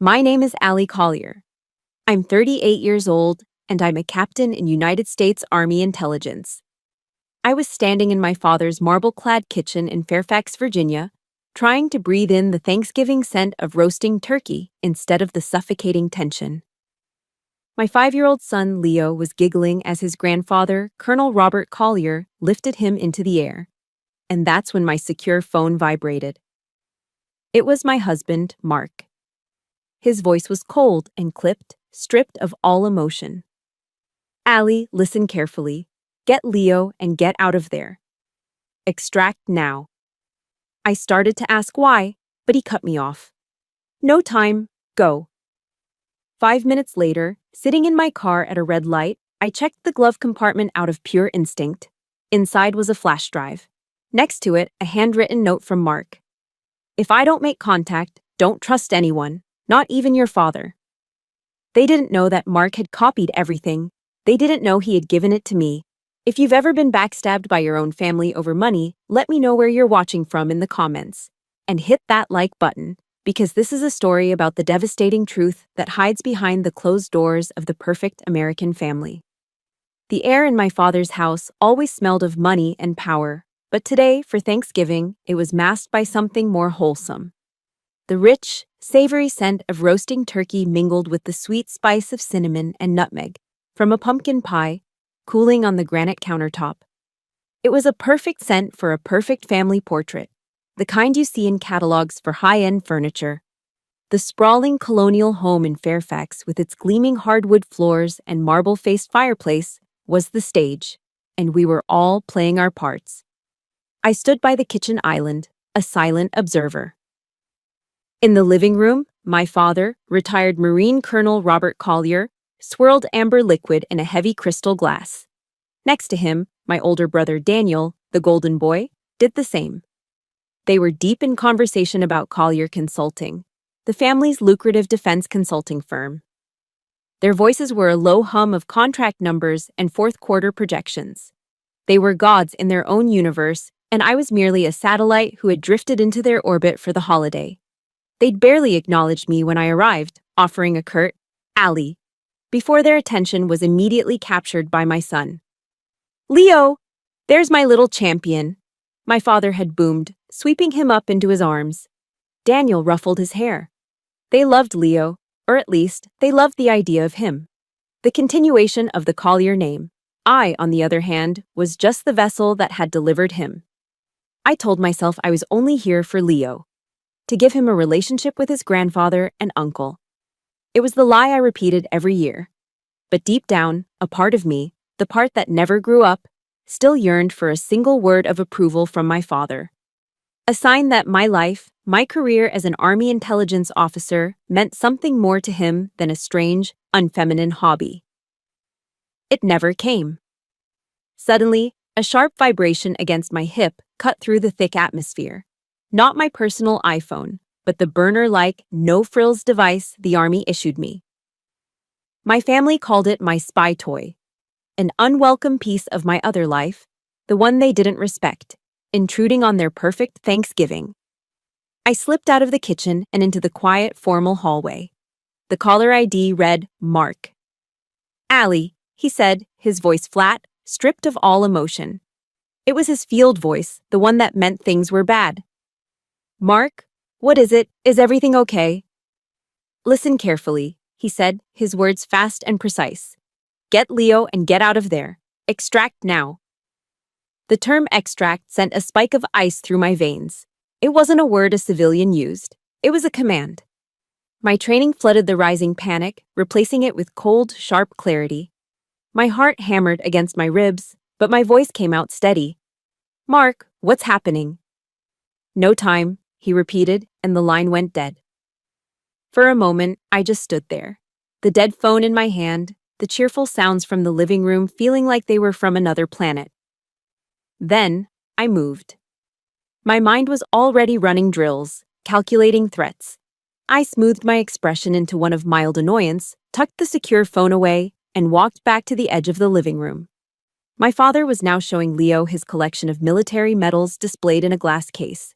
My name is Allie Collier. I'm 38 years old, and I'm a captain in United States Army Intelligence. I was standing in my father's marble-clad kitchen in Fairfax, Virginia, trying to breathe in the Thanksgiving scent of roasting turkey instead of the suffocating tension. My 5-year-old son, Leo, was giggling as his grandfather, Colonel Robert Collier, lifted him into the air. And that's when my secure phone vibrated. It was my husband, Mark. His voice was cold and clipped, stripped of all emotion. Allie, listen carefully. Get Leo and get out of there. Extract now. I started to ask why, but he cut me off. No time, go. 5 minutes later, sitting in my car at a red light, I checked the glove compartment out of pure instinct. Inside was a flash drive. Next to it, a handwritten note from Mark. If I don't make contact, don't trust anyone, not even your father. They didn't know that Mark had copied everything. They didn't know he had given it to me. If you've ever been backstabbed by your own family over money, let me know where you're watching from in the comments. And hit that like button, because this is a story about the devastating truth that hides behind the closed doors of the perfect American family. The air in my father's house always smelled of money and power, but today, for Thanksgiving, it was masked by something more wholesome. The rich, savory scent of roasting turkey mingled with the sweet spice of cinnamon and nutmeg from a pumpkin pie, cooling on the granite countertop. It was a perfect scent for a perfect family portrait, the kind you see in catalogs for high-end furniture. The sprawling colonial home in Fairfax with its gleaming hardwood floors and marble-faced fireplace was the stage, and we were all playing our parts. I stood by the kitchen island, a silent observer. In the living room, my father, retired Marine Colonel Robert Collier, swirled amber liquid in a heavy crystal glass. Next to him, my older brother Daniel, the golden boy, did the same. They were deep in conversation about Collier Consulting, the family's lucrative defense consulting firm. Their voices were a low hum of contract numbers and fourth-quarter projections. They were gods in their own universe, and I was merely a satellite who had drifted into their orbit for the holiday. They'd barely acknowledged me when I arrived, offering a curt, Allie, before their attention was immediately captured by my son. Leo! There's my little champion, my father had boomed, sweeping him up into his arms. Daniel ruffled his hair. They loved Leo, or at least, they loved the idea of him. The continuation of the Collier name. I, on the other hand, was just the vessel that had delivered him. I told myself I was only here for Leo, to give him a relationship with his grandfather and uncle. It was the lie I repeated every year. But deep down, a part of me, the part that never grew up, still yearned for a single word of approval from my father. A sign that my life, my career as an Army intelligence officer, meant something more to him than a strange, unfeminine hobby. It never came. Suddenly, a sharp vibration against my hip cut through the thick atmosphere. Not my personal iPhone, but the burner-like, no-frills device the Army issued me. My family called it my spy toy, an unwelcome piece of my other life, the one they didn't respect, intruding on their perfect Thanksgiving. I slipped out of the kitchen and into the quiet, formal hallway. The caller ID read Mark. Allie, he said, his voice flat, stripped of all emotion. It was his field voice, the one that meant things were bad. Mark, what is it? Is everything okay? Listen carefully, he said, his words fast and precise. Get Leo and get out of there. Extract now. The term extract sent a spike of ice through my veins. It wasn't a word a civilian used. It was a command. My training flooded the rising panic, replacing it with cold, sharp clarity. My heart hammered against my ribs, but my voice came out steady. Mark, what's happening? No time, he repeated, and the line went dead. For a moment, I just stood there, the dead phone in my hand, the cheerful sounds from the living room feeling like they were from another planet. Then, I moved. My mind was already running drills, calculating threats. I smoothed my expression into one of mild annoyance, tucked the secure phone away, and walked back to the edge of the living room. My father was now showing Leo his collection of military medals displayed in a glass case.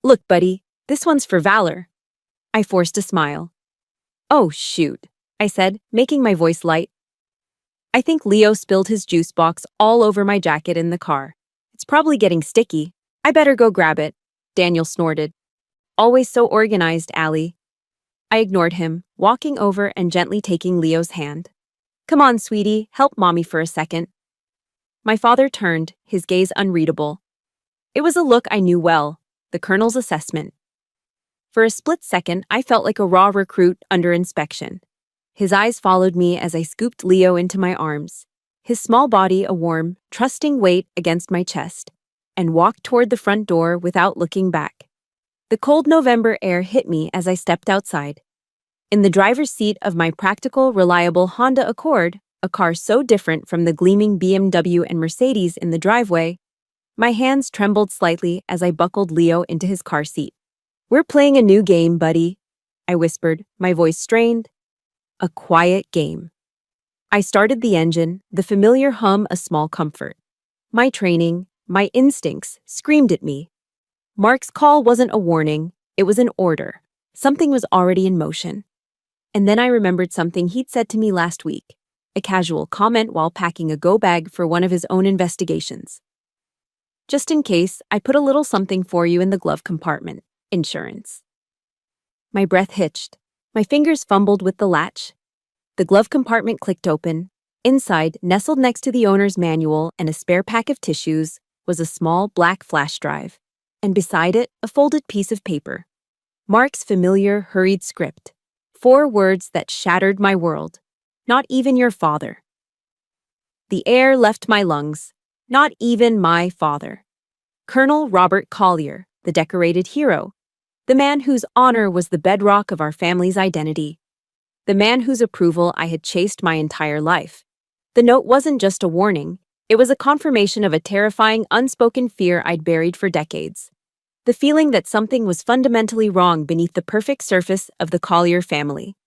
Look, buddy, this one's for valor. I forced a smile. Oh, shoot, I said, making my voice light. I think Leo spilled his juice box all over my jacket in the car. It's probably getting sticky. I better go grab it, Daniel snorted. Always so organized, Allie. I ignored him, walking over and gently taking Leo's hand. Come on, sweetie, help mommy for a second. My father turned, his gaze unreadable. It was a look I knew well, the colonel's assessment. For a split second, I felt like a raw recruit under inspection. His eyes followed me as I scooped Leo into my arms, his small body a warm, trusting weight against my chest, and walked toward the front door without looking back. The cold November air hit me as I stepped outside. In the driver's seat of my practical, reliable Honda Accord, a car so different from the gleaming BMW and Mercedes in the driveway, my hands trembled slightly as I buckled Leo into his car seat. We're playing a new game, buddy, I whispered, my voice strained. A quiet game. I started the engine, the familiar hum a small comfort. My training, my instincts, screamed at me. Mark's call wasn't a warning, it was an order. Something was already in motion. And then I remembered something he'd said to me last week, a casual comment while packing a go bag for one of his own investigations. Just in case, I put a little something for you in the glove compartment. Insurance. My breath hitched. My fingers fumbled with the latch. The glove compartment clicked open. Inside, nestled next to the owner's manual and a spare pack of tissues, was a small black flash drive, and beside it, a folded piece of paper. Mark's familiar, hurried script. 4 words that shattered my world. Not even your father. The air left my lungs. Not even my father. Colonel Robert Collier, the decorated hero. The man whose honor was the bedrock of our family's identity. The man whose approval I had chased my entire life. The note wasn't just a warning, it was a confirmation of a terrifying, unspoken fear I'd buried for decades. The feeling that something was fundamentally wrong beneath the perfect surface of the Collier family.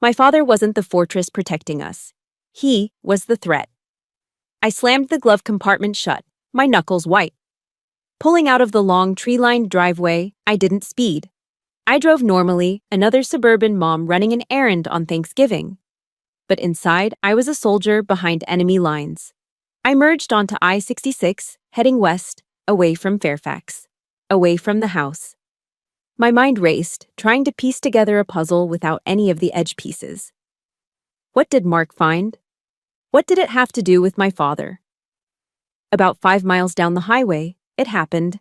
My father wasn't the fortress protecting us. He was the threat. I slammed the glove compartment shut, my knuckles white. Pulling out of the long tree-lined driveway, I didn't speed. I drove normally, another suburban mom running an errand on Thanksgiving. But inside, I was a soldier behind enemy lines. I merged onto I-66, heading west, away from Fairfax, away from the house. My mind raced, trying to piece together a puzzle without any of the edge pieces. What did Mark find? What did it have to do with my father? About 5 miles down the highway, it happened.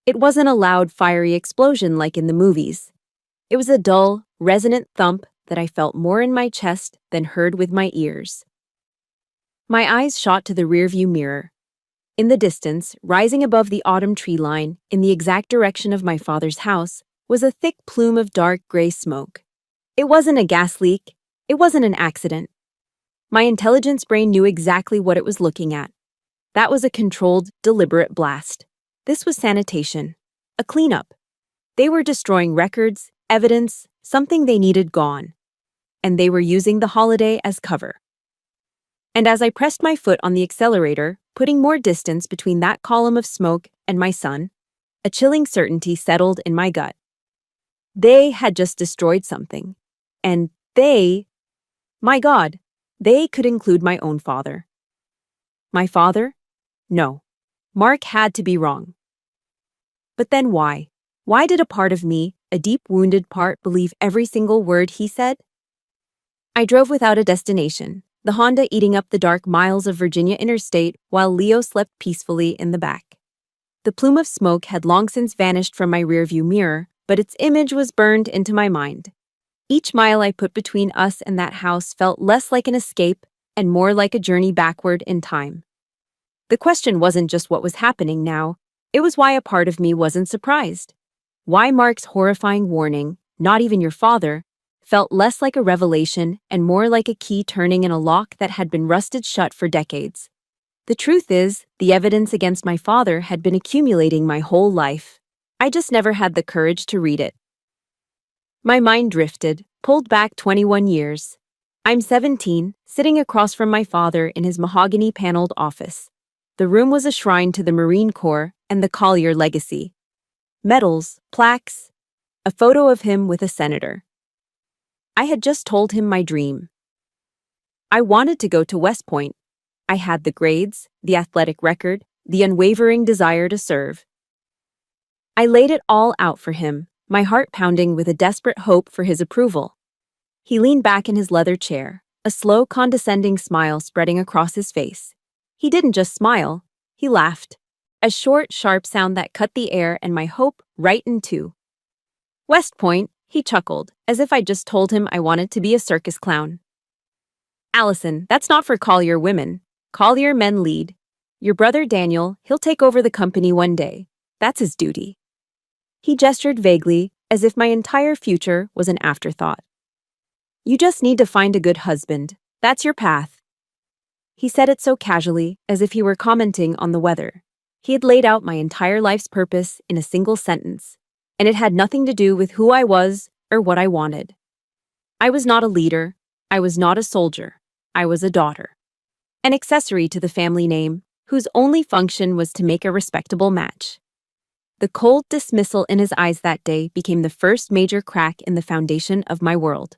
It wasn't a loud, fiery explosion like in the movies. It was a dull, resonant thump that I felt more in my chest than heard with my ears. My eyes shot to the rearview mirror. In the distance, rising above the autumn tree line, in the exact direction of my father's house, was a thick plume of dark gray smoke. It wasn't a gas leak. It wasn't an accident. My intelligence brain knew exactly what it was looking at. That was a controlled, deliberate blast. This was sanitation. A cleanup. They were destroying records, evidence, something they needed gone. And they were using the holiday as cover. And as I pressed my foot on the accelerator, putting more distance between that column of smoke and my son, a chilling certainty settled in my gut. They had just destroyed something. And they, my God, they could include my own father. My father? No. Mark had to be wrong. But then why? Why did a part of me, a deep wounded part, believe every single word he said? I drove without a destination, the Honda eating up the dark miles of Virginia interstate while Leo slept peacefully in the back. The plume of smoke had long since vanished from my rearview mirror, but its image was burned into my mind. Each mile I put between us and that house felt less like an escape and more like a journey backward in time. The question wasn't just what was happening now, it was why a part of me wasn't surprised. Why Mark's horrifying warning, not even your father, felt less like a revelation and more like a key turning in a lock that had been rusted shut for decades. The truth is, the evidence against my father had been accumulating my whole life. I just never had the courage to read it. My mind drifted, pulled back 21 years. I'm 17, sitting across from my father in his mahogany-paneled office. The room was a shrine to the Marine Corps and the Collier legacy. Medals, plaques, a photo of him with a senator. I had just told him my dream. I wanted to go to West Point. I had the grades, the athletic record, the unwavering desire to serve. I laid it all out for him, my heart pounding with a desperate hope for his approval. He leaned back in his leather chair, a slow, condescending smile spreading across his face. He didn't just smile, he laughed. A short, sharp sound that cut the air and my hope right in two. West Point, he chuckled, as if I'd just told him I wanted to be a circus clown. Allison, that's not for Collier women. Collier men lead. Your brother Daniel, he'll take over the company one day. That's his duty. He gestured vaguely, as if my entire future was an afterthought. You just need to find a good husband. That's your path. He said it so casually, as if he were commenting on the weather. He had laid out my entire life's purpose in a single sentence, and it had nothing to do with who I was or what I wanted. I was not a leader. I was not a soldier. I was a daughter. An accessory to the family name, whose only function was to make a respectable match. The cold dismissal in his eyes that day became the first major crack in the foundation of my world.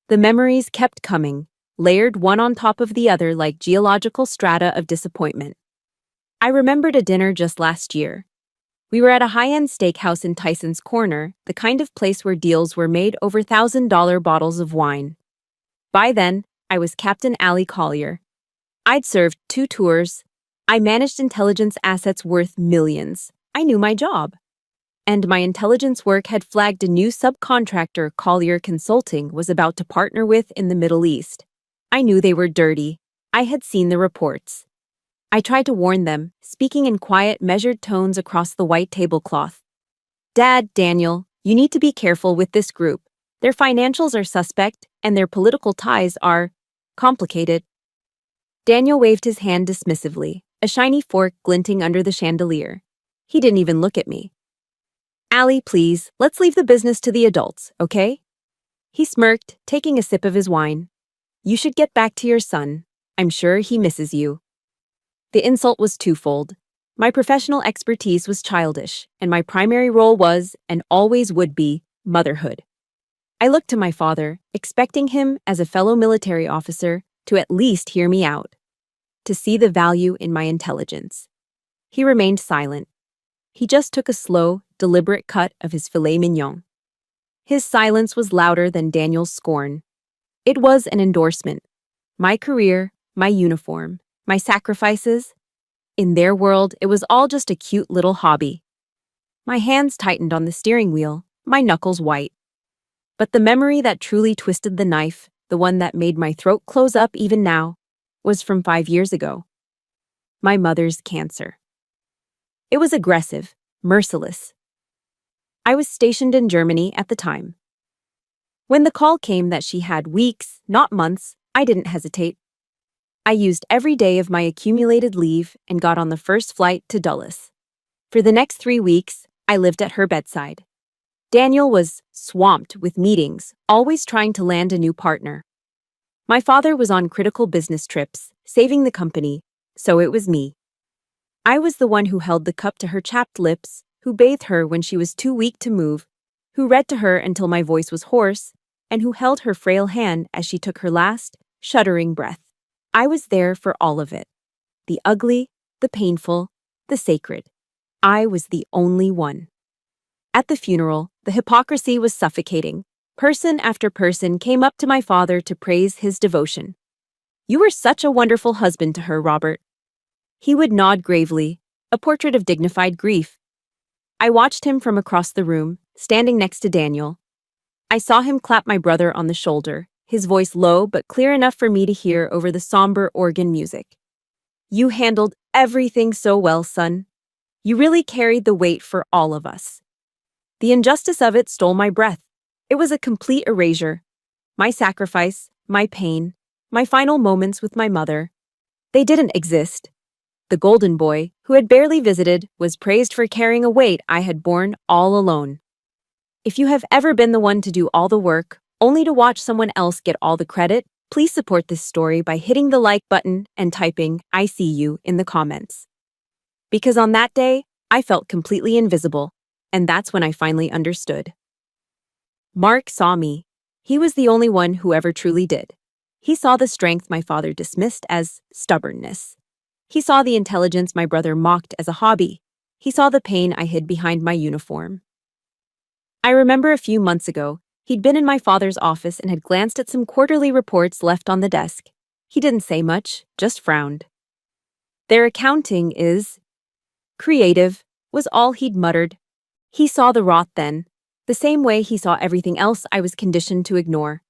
The memories kept coming, layered one on top of the other like geological strata of disappointment. I remembered a dinner just last year. We were at a high-end steakhouse in Tyson's Corner, the kind of place where deals were made over $1,000 bottles of wine. By then, I was Captain Allie Collier. I'd served 2 tours. I managed intelligence assets worth millions. I knew my job. And my intelligence work had flagged a new subcontractor Collier Consulting was about to partner with in the Middle East. I knew they were dirty. I had seen the reports. I tried to warn them, speaking in quiet, measured tones across the white tablecloth. Dad, Daniel, you need to be careful with this group. Their financials are suspect, and their political ties are complicated. Daniel waved his hand dismissively, a shiny fork glinting under the chandelier. He didn't even look at me. Allie, please, let's leave the business to the adults, okay? He smirked, taking a sip of his wine. You should get back to your son. I'm sure he misses you. The insult was twofold. My professional expertise was childish, and my primary role was, and always would be, motherhood. I looked to my father, expecting him, as a fellow military officer, to at least hear me out, to see the value in my intelligence. He remained silent. He just took a slow, deliberate cut of his filet mignon. His silence was louder than Daniel's scorn. It was an endorsement. My career, my uniform, my sacrifices. In their world, it was all just a cute little hobby. My hands tightened on the steering wheel, my knuckles white. But the memory that truly twisted the knife, the one that made my throat close up even now, was from 5 years ago. My mother's cancer. It was aggressive, merciless. I was stationed in Germany at the time. When the call came that she had weeks, not months, I didn't hesitate. I used every day of my accumulated leave and got on the first flight to Dulles. For the next 3 weeks, I lived at her bedside. Daniel was swamped with meetings, always trying to land a new partner. My father was on critical business trips, saving the company, so it was me. I was the one who held the cup to her chapped lips, who bathed her when she was too weak to move, who read to her until my voice was hoarse, and who held her frail hand as she took her last, shuddering breath. I was there for all of it. The ugly, the painful, the sacred. I was the only one. At the funeral, the hypocrisy was suffocating. Person after person came up to my father to praise his devotion. You were such a wonderful husband to her, Robert. He would nod gravely, a portrait of dignified grief. I watched him from across the room, standing next to Daniel. I saw him clap my brother on the shoulder, his voice low but clear enough for me to hear over the somber organ music. You handled everything so well, son. You really carried the weight for all of us. The injustice of it stole my breath. It was a complete erasure. My sacrifice, my pain, my final moments with my mother. They didn't exist. The golden boy, who had barely visited, was praised for carrying a weight I had borne all alone. If you have ever been the one to do all the work, only to watch someone else get all the credit, please support this story by hitting the like button and typing "I see you" in the comments. Because on that day, I felt completely invisible, and that's when I finally understood. Mark saw me. He was the only one who ever truly did. He saw the strength my father dismissed as stubbornness. He saw the intelligence my brother mocked as a hobby. He saw the pain I hid behind my uniform. I remember a few months ago, he'd been in my father's office and had glanced at some quarterly reports left on the desk. He didn't say much, just frowned. "Their accounting is creative," was all he'd muttered. He saw the rot then, the same way he saw everything else I was conditioned to ignore.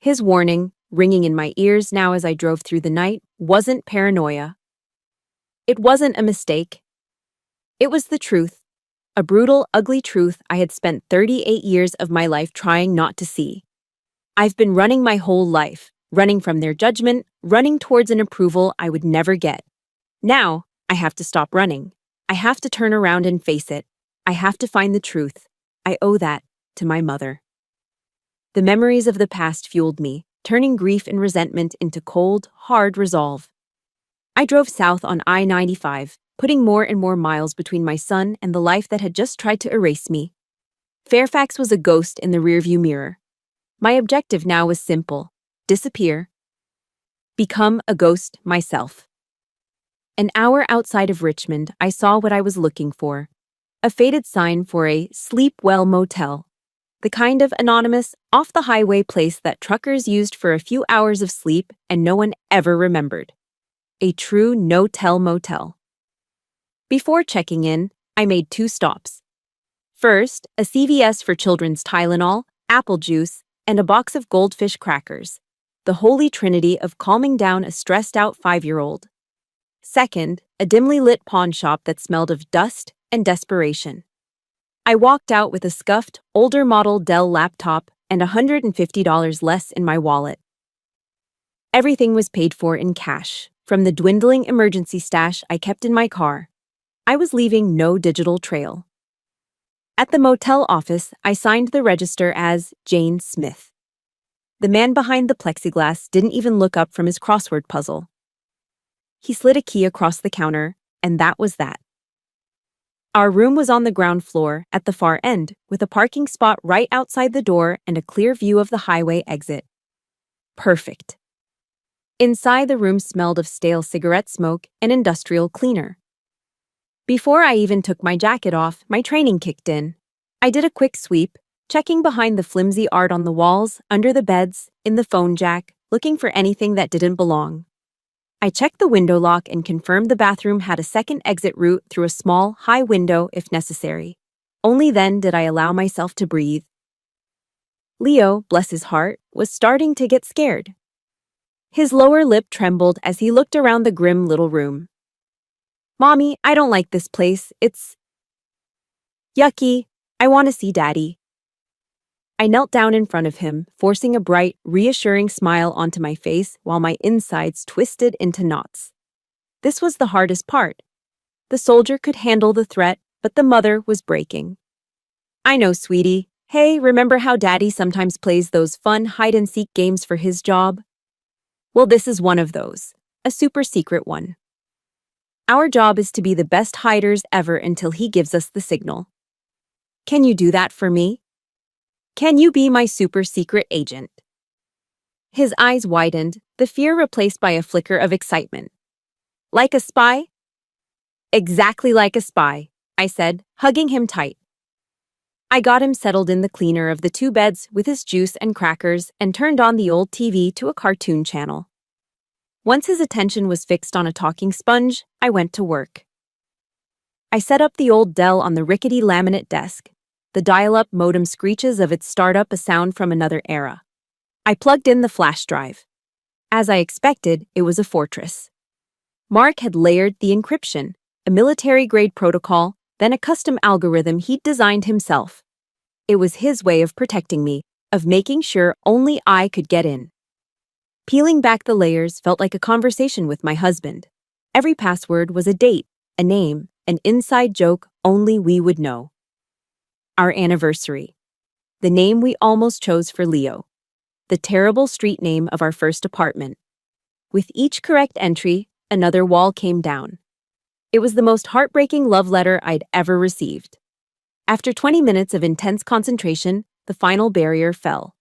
His warning, ringing in my ears now as I drove through the night, wasn't paranoia. It wasn't a mistake. It was the truth. A brutal, ugly truth I had spent 38 years of my life trying not to see. I've been running my whole life, running from their judgment, running towards an approval I would never get. Now, I have to stop running. I have to turn around and face it. I have to find the truth. I owe that to my mother. The memories of the past fueled me, turning grief and resentment into cold, hard resolve. I drove south on I-95, putting more and more miles between my son and the life that had just tried to erase me. Fairfax was a ghost in the rearview mirror. My objective now was simple: disappear. Become a ghost myself. An hour outside of Richmond, I saw what I was looking for. A faded sign for a Sleep Well motel. The kind of anonymous, off-the-highway place that truckers used for a few hours of sleep and no one ever remembered. A true no-tell motel. Before checking in, I made 2 stops. First, a CVS for children's Tylenol, apple juice, and a box of goldfish crackers. The holy trinity of calming down a stressed-out 5-year-old. Second, a dimly lit pawn shop that smelled of dust and desperation. I walked out with a scuffed, older model Dell laptop and $150 less in my wallet. Everything was paid for in cash, from the dwindling emergency stash I kept in my car. I was leaving no digital trail. At the motel office, I signed the register as Jane Smith. The man behind the plexiglass didn't even look up from his crossword puzzle. He slid a key across the counter, and that was that. Our room was on the ground floor, at the far end, with a parking spot right outside the door and a clear view of the highway exit. Perfect. Inside, the room smelled of stale cigarette smoke and industrial cleaner. Before I even took my jacket off, my training kicked in. I did a quick sweep, checking behind the flimsy art on the walls, under the beds, in the phone jack, looking for anything that didn't belong. I checked the window lock and confirmed the bathroom had a second exit route through a small, high window if necessary. Only then did I allow myself to breathe. Leo, bless his heart, was starting to get scared. His lower lip trembled as he looked around the grim little room. "Mommy, I don't like this place. It's yucky. I want to see Daddy." I knelt down in front of him, forcing a bright, reassuring smile onto my face while my insides twisted into knots. This was the hardest part. The soldier could handle the threat, but the mother was breaking. "I know, sweetie. Hey, remember how Daddy sometimes plays those fun hide-and-seek games for his job? Well, this is one of those. A super secret one. Our job is to be the best hiders ever until he gives us the signal. Can you do that for me? Can you be my super secret agent?" His eyes widened, the fear replaced by a flicker of excitement. "Like a spy?" "Exactly like a spy," I said, hugging him tight. I got him settled in the cleaner of the 2 beds with his juice and crackers and turned on the old TV to a cartoon channel. Once his attention was fixed on a talking sponge, I went to work. I set up the old Dell on the rickety laminate desk. The dial-up modem screeches of its startup a sound from another era. I plugged in the flash drive. As I expected, it was a fortress. Mark had layered the encryption, a military-grade protocol, then a custom algorithm he'd designed himself. It was his way of protecting me, of making sure only I could get in. Peeling back the layers felt like a conversation with my husband. Every password was a date, a name, an inside joke only we would know. Our anniversary. The name we almost chose for Leo. The terrible street name of our first apartment. With each correct entry, another wall came down. It was the most heartbreaking love letter I'd ever received. After 20 minutes of intense concentration, the final barrier fell.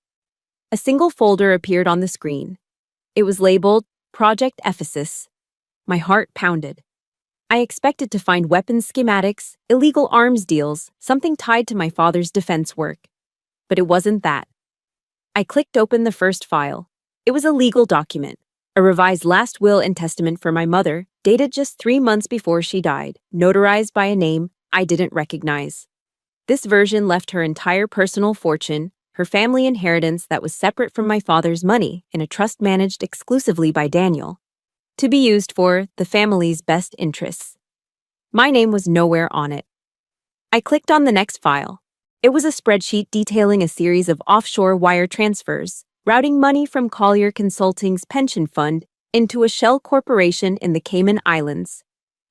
A single folder appeared on the screen. It was labeled Project Ephesus. My heart pounded. I expected to find weapons schematics, illegal arms deals, something tied to my father's defense work. But it wasn't that. I clicked open the first file. It was a legal document, a revised last will and testament for my mother, dated just 3 months before she died, notarized by a name I didn't recognize. This version left her entire personal fortune, her family inheritance that was separate from my father's money, in a trust managed exclusively by Daniel, to be used for the family's best interests. My name was nowhere on it. I clicked on the next file. It was a spreadsheet detailing a series of offshore wire transfers, routing money from Collier Consulting's pension fund into a shell corporation in the Cayman Islands.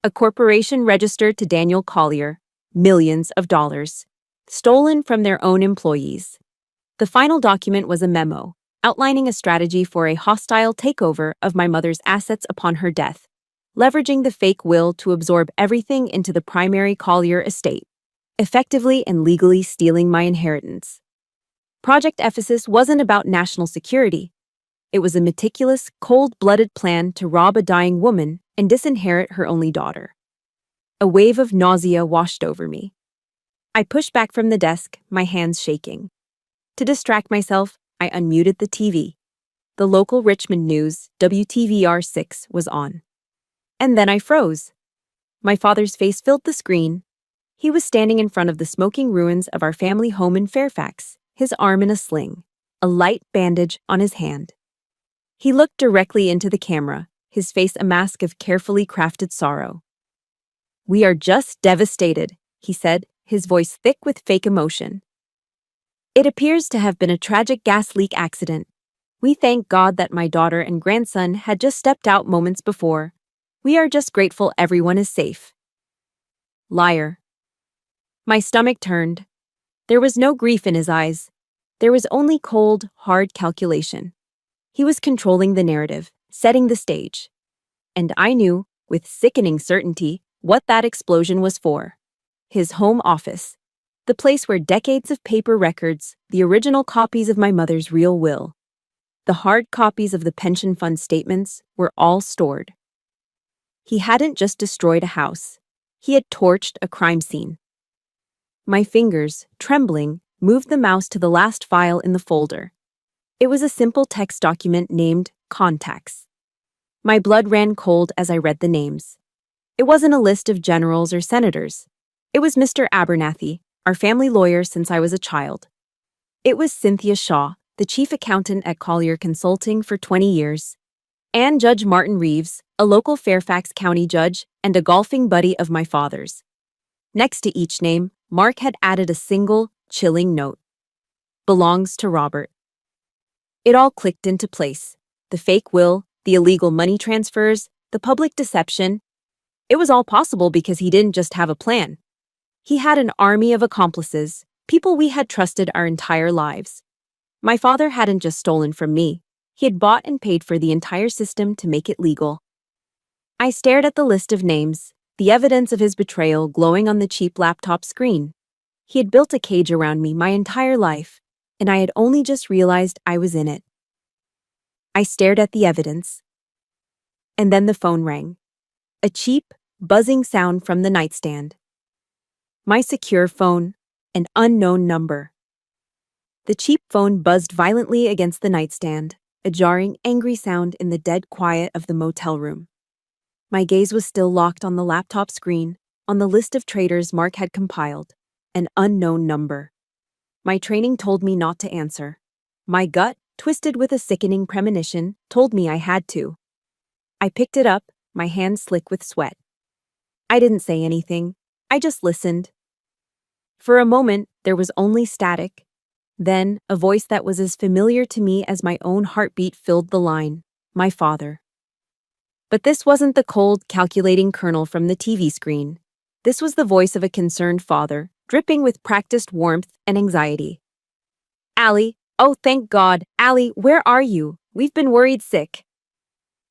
A corporation registered to Daniel Collier, millions of dollars, stolen from their own employees. The final document was a memo, outlining a strategy for a hostile takeover of my mother's assets upon her death, leveraging the fake will to absorb everything into the primary Collier estate, effectively and legally stealing my inheritance. Project Ephesus wasn't about national security. It was a meticulous, cold-blooded plan to rob a dying woman and disinherit her only daughter. A wave of nausea washed over me. I pushed back from the desk, my hands shaking. To distract myself, I unmuted the TV. The local Richmond news, WTVR6, was on. And then I froze. My father's face filled the screen. He was standing in front of the smoking ruins of our family home in Fairfax, his arm in a sling, a light bandage on his hand. He looked directly into the camera, his face a mask of carefully crafted sorrow. "We are just devastated," he said, his voice thick with fake emotion. "It appears to have been a tragic gas leak accident. We thank God that my daughter and grandson had just stepped out moments before. We are just grateful everyone is safe." Liar. My stomach turned. There was no grief in his eyes. There was only cold, hard calculation. He was controlling the narrative, setting the stage. And I knew, with sickening certainty, what that explosion was for. His home office. The place where decades of paper records, the original copies of my mother's real will, the hard copies of the pension fund statements, were all stored. He hadn't just destroyed a house. He had torched a crime scene. My fingers, trembling, moved the mouse to the last file in the folder. It was a simple text document named Contacts. My blood ran cold as I read the names. It wasn't a list of generals or senators. It was Mr. Abernathy, our family lawyer since I was a child. It was Cynthia Shaw, the chief accountant at Collier Consulting for 20 years, and Judge Martin Reeves, a local Fairfax County judge and a golfing buddy of my father's. Next to each name, Mark had added a single, chilling note. Belongs to Robert. It all clicked into place. The fake will, the illegal money transfers, the public deception. It was all possible because he didn't just have a plan. He had an army of accomplices, people we had trusted our entire lives. My father hadn't just stolen from me. He had bought and paid for the entire system to make it legal. I stared at the list of names, the evidence of his betrayal glowing on the cheap laptop screen. He had built a cage around me my entire life, and I had only just realized I was in it. I stared at the evidence. And then the phone rang. A cheap, buzzing sound from the nightstand. My secure phone, an unknown number. The cheap phone buzzed violently against the nightstand, a jarring, angry sound in the dead quiet of the motel room. My gaze was still locked on the laptop screen, on the list of traders Mark had compiled, an unknown number. My training told me not to answer. My gut, twisted with a sickening premonition, told me I had to. I picked it up, my hands slick with sweat. I didn't say anything. I just listened. For a moment, there was only static. Then, a voice that was as familiar to me as my own heartbeat filled the line. My father. But this wasn't the cold, calculating colonel from the TV screen. This was the voice of a concerned father, dripping with practiced warmth and anxiety. "Allie, oh thank God, Allie, where are you? We've been worried sick."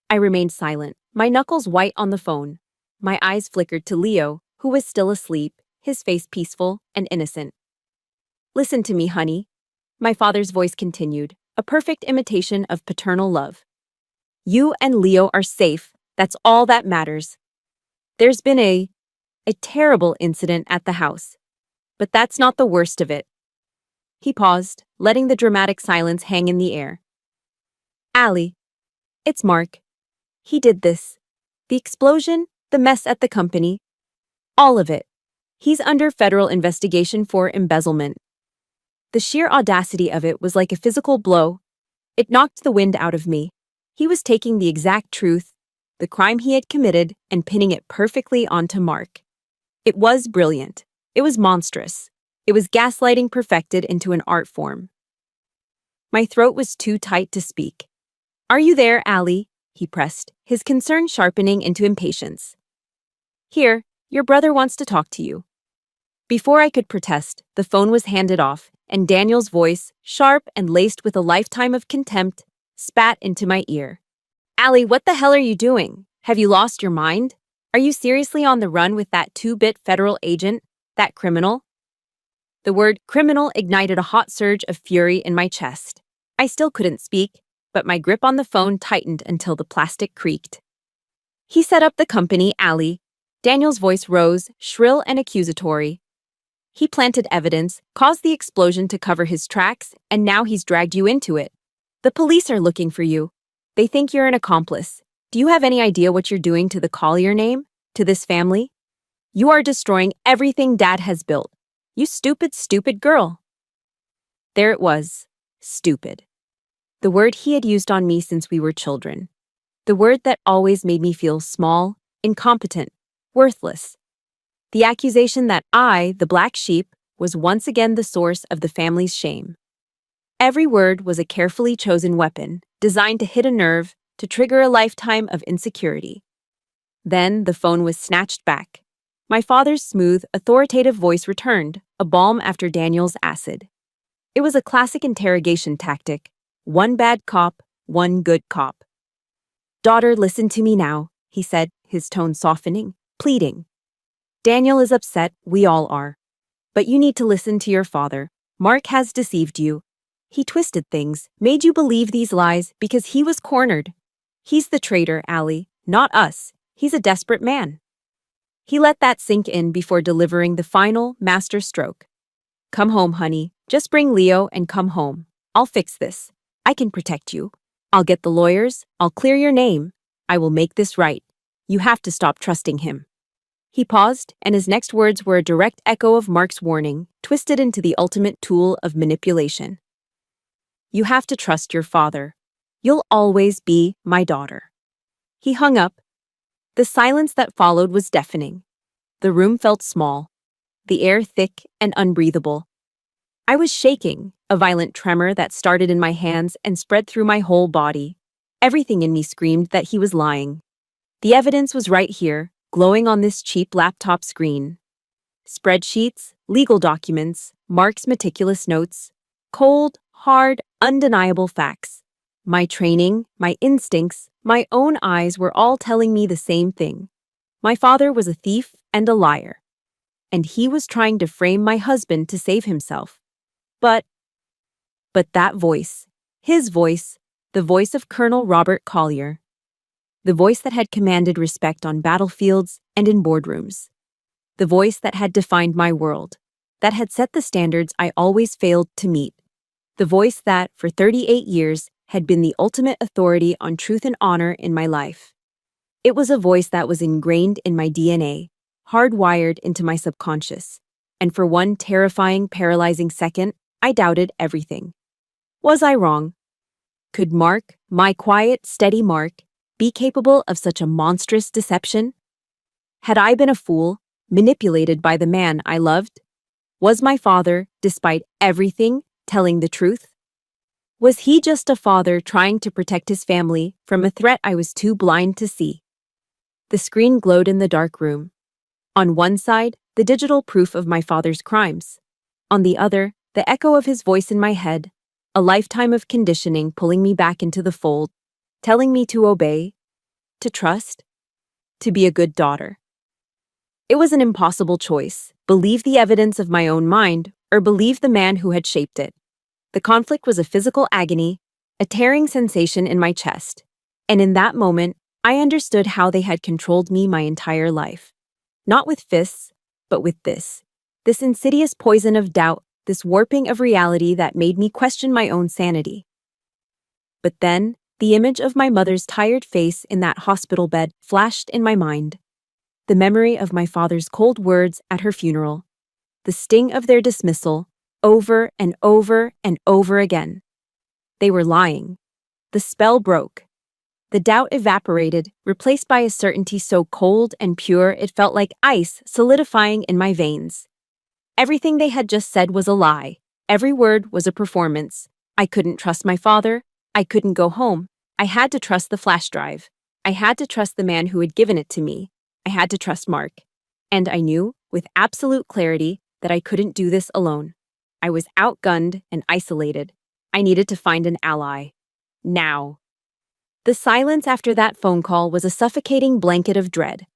I remained silent, my knuckles white on the phone. My eyes flickered to Leo, who was still asleep, his face peaceful and innocent. "Listen to me, honey." My father's voice continued, a perfect imitation of paternal love. You and Leo are safe. That's all that matters. There's been a terrible incident at the house. But that's not the worst of it. He paused, letting the dramatic silence hang in the air. Allie, it's Mark. He did this. The explosion, the mess at the company, all of it. He's under federal investigation for embezzlement. The sheer audacity of it was like a physical blow. It knocked the wind out of me. He was taking the exact truth, the crime he had committed, and pinning it perfectly onto Mark. It was brilliant. It was monstrous. It was gaslighting perfected into an art form. My throat was too tight to speak. Are you there, Allie? He pressed, his concern sharpening into impatience. Here, your brother wants to talk to you. Before I could protest, the phone was handed off, and Daniel's voice, sharp and laced with a lifetime of contempt, spat into my ear. Allie, what the hell are you doing? Have you lost your mind? Are you seriously on the run with that two-bit federal agent, that criminal? The word criminal ignited a hot surge of fury in my chest. I still couldn't speak, but my grip on the phone tightened until the plastic creaked. He set up the company, Allie. Daniel's voice rose, shrill and accusatory. He planted evidence, caused the explosion to cover his tracks, and now he's dragged you into it. The police are looking for you. They think you're an accomplice. Do you have any idea what you're doing to the Collier name? To this family? You are destroying everything Dad has built. You stupid, stupid girl. There it was. Stupid. The word he had used on me since we were children. The word that always made me feel small, incompetent, worthless. The accusation that I, the black sheep, was once again the source of the family's shame. Every word was a carefully chosen weapon, designed to hit a nerve, to trigger a lifetime of insecurity. Then the phone was snatched back. My father's smooth, authoritative voice returned, a balm after Daniel's acid. It was a classic interrogation tactic. One bad cop, one good cop. Daughter, listen to me now, he said, his tone softening, pleading. Daniel is upset, we all are. But you need to listen to your father. Mark has deceived you. He twisted things, made you believe these lies because he was cornered. He's the traitor, Allie, not us. He's a desperate man. He let that sink in before delivering the final, master stroke. Come home, honey. Just bring Leo and come home. I'll fix this. I can protect you. I'll get the lawyers. I'll clear your name. I will make this right. You have to stop trusting him. He paused, and his next words were a direct echo of Mark's warning, twisted into the ultimate tool of manipulation. You have to trust your father. You'll always be my daughter. He hung up. The silence that followed was deafening. The room felt small, the air thick and unbreathable. I was shaking, a violent tremor that started in my hands and spread through my whole body. Everything in me screamed that he was lying. The evidence was right here, glowing on this cheap laptop screen. Spreadsheets, legal documents, Mark's meticulous notes, cold, hard, undeniable facts. My training, my instincts, my own eyes were all telling me the same thing. My father was a thief and a liar. And he was trying to frame my husband to save himself. But that voice, his voice, the voice of Colonel Robert Collier, the voice that had commanded respect on battlefields and in boardrooms, the voice that had defined my world, that had set the standards I always failed to meet, the voice that, for 38 years, had been the ultimate authority on truth and honor in my life. It was a voice that was ingrained in my DNA, hardwired into my subconscious, and for one terrifying, paralyzing second, I doubted everything. Was I wrong? Could Mark, my quiet, steady Mark, be capable of such a monstrous deception? Had I been a fool, manipulated by the man I loved? Was my father, despite everything, telling the truth? Was he just a father trying to protect his family from a threat I was too blind to see? The screen glowed in the dark room. On one side, the digital proof of my father's crimes. On the other, the echo of his voice in my head, a lifetime of conditioning pulling me back into the fold, telling me to obey, to trust, to be a good daughter. It was an impossible choice, believe the evidence of my own mind or believe the man who had shaped it. The conflict was a physical agony, a tearing sensation in my chest. And in that moment, I understood how they had controlled me my entire life. Not with fists, but with this insidious poison of doubt, this warping of reality that made me question my own sanity. But then, the image of my mother's tired face in that hospital bed flashed in my mind. The memory of my father's cold words at her funeral. The sting of their dismissal, over and over and over again. They were lying. The spell broke. The doubt evaporated, replaced by a certainty so cold and pure it felt like ice solidifying in my veins. Everything they had just said was a lie. Every word was a performance. I couldn't trust my father. I couldn't go home. I had to trust the flash drive. I had to trust the man who had given it to me. I had to trust Mark. And I knew, with absolute clarity, that I couldn't do this alone. I was outgunned and isolated. I needed to find an ally. Now. The silence after that phone call was a suffocating blanket of dread.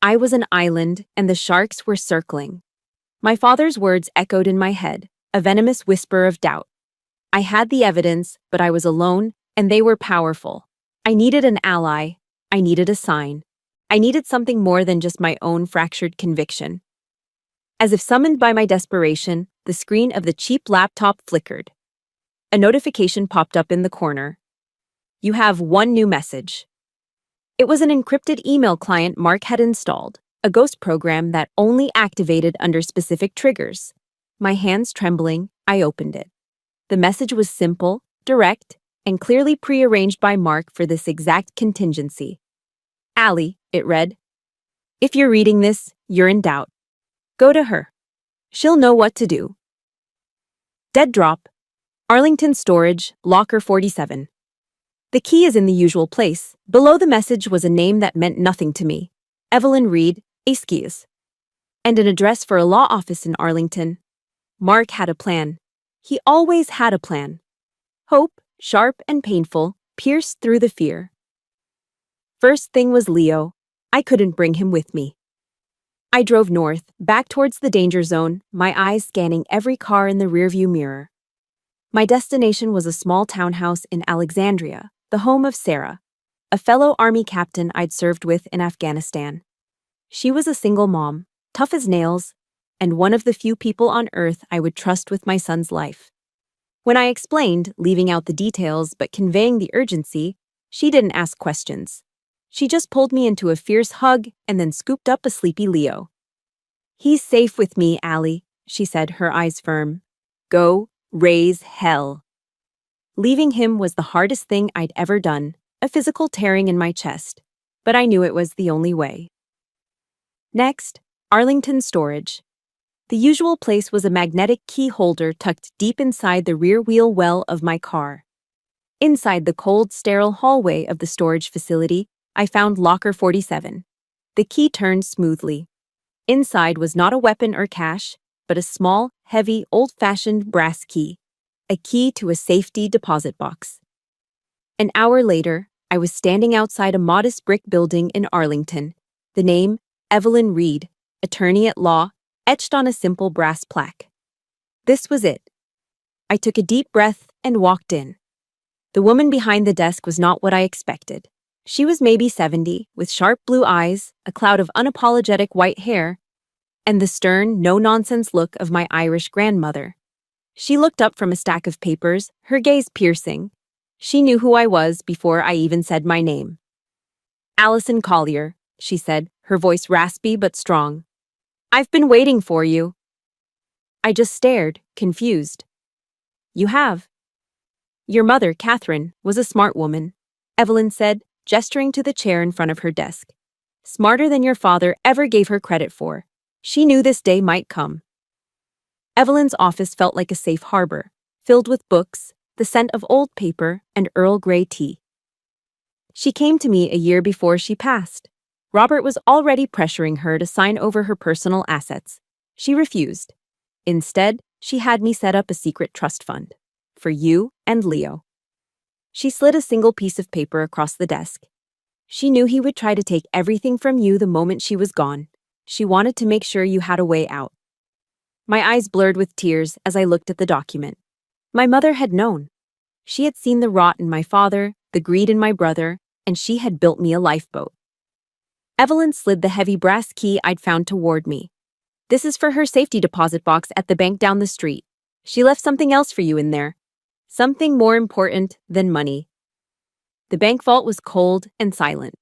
I was an island, and the sharks were circling. My father's words echoed in my head, a venomous whisper of doubt. I had the evidence, but I was alone, and they were powerful. I needed an ally. I needed a sign. I needed something more than just my own fractured conviction. As if summoned by my desperation, the screen of the cheap laptop flickered. A notification popped up in the corner. You have one new message. It was an encrypted email client Mark had installed, a ghost program that only activated under specific triggers. My hands trembling, I opened it. The message was simple, direct, and clearly prearranged by Mark for this exact contingency. Allie, it read. If you're reading this, you're in doubt. Go to her. She'll know what to do. Dead drop. Arlington Storage, Locker 47. The key is in the usual place. Below the message was a name that meant nothing to me. Evelyn Reed, Askies. And an address for a law office in Arlington. Mark had a plan. He always had a plan. Hope, sharp and painful, pierced through the fear. First thing was Leo. I couldn't bring him with me. I drove north, back towards the danger zone, my eyes scanning every car in the rearview mirror. My destination was a small townhouse in Alexandria, the home of Sarah, a fellow Army captain I'd served with in Afghanistan. She was a single mom, tough as nails, and one of the few people on earth I would trust with my son's life. When I explained, leaving out the details but conveying the urgency, she didn't ask questions. She just pulled me into a fierce hug and then scooped up a sleepy Leo. He's safe with me, Allie, she said, her eyes firm. Go, raise hell. Leaving him was the hardest thing I'd ever done, a physical tearing in my chest, but I knew it was the only way. Next, Arlington Storage. The usual place was a magnetic key holder tucked deep inside the rear wheel well of my car. Inside the cold, sterile hallway of the storage facility, I found Locker 47. The key turned smoothly. Inside was not a weapon or cash, but a small, heavy, old-fashioned brass key. A key to a safety deposit box. An hour later, I was standing outside a modest brick building in Arlington. The name, Evelyn Reed, attorney at law, etched on a simple brass plaque. This was it. I took a deep breath and walked in. The woman behind the desk was not what I expected. She was maybe 70, with sharp blue eyes, a cloud of unapologetic white hair, and the stern, no-nonsense look of my Irish grandmother. She looked up from a stack of papers, her gaze piercing. She knew who I was before I even said my name. Allison Collier, she said, her voice raspy but strong. I've been waiting for you. I just stared, confused. You have. Your mother, Catherine, was a smart woman, Evelyn said, gesturing to the chair in front of her desk. Smarter than your father ever gave her credit for. She knew this day might come. Evelyn's office felt like a safe harbor, filled with books, the scent of old paper, and Earl Grey tea. She came to me a year before she passed. Robert was already pressuring her to sign over her personal assets. She refused. Instead, she had me set up a secret trust fund. For you and Leo. She slid a single piece of paper across the desk. She knew he would try to take everything from you the moment she was gone. She wanted to make sure you had a way out. My eyes blurred with tears as I looked at the document. My mother had known. She had seen the rot in my father, the greed in my brother, and she had built me a lifeboat. Evelyn slid the heavy brass key I'd found toward me. This is for her safety deposit box at the bank down the street. She left something else for you in there. Something more important than money. The bank vault was cold and silent.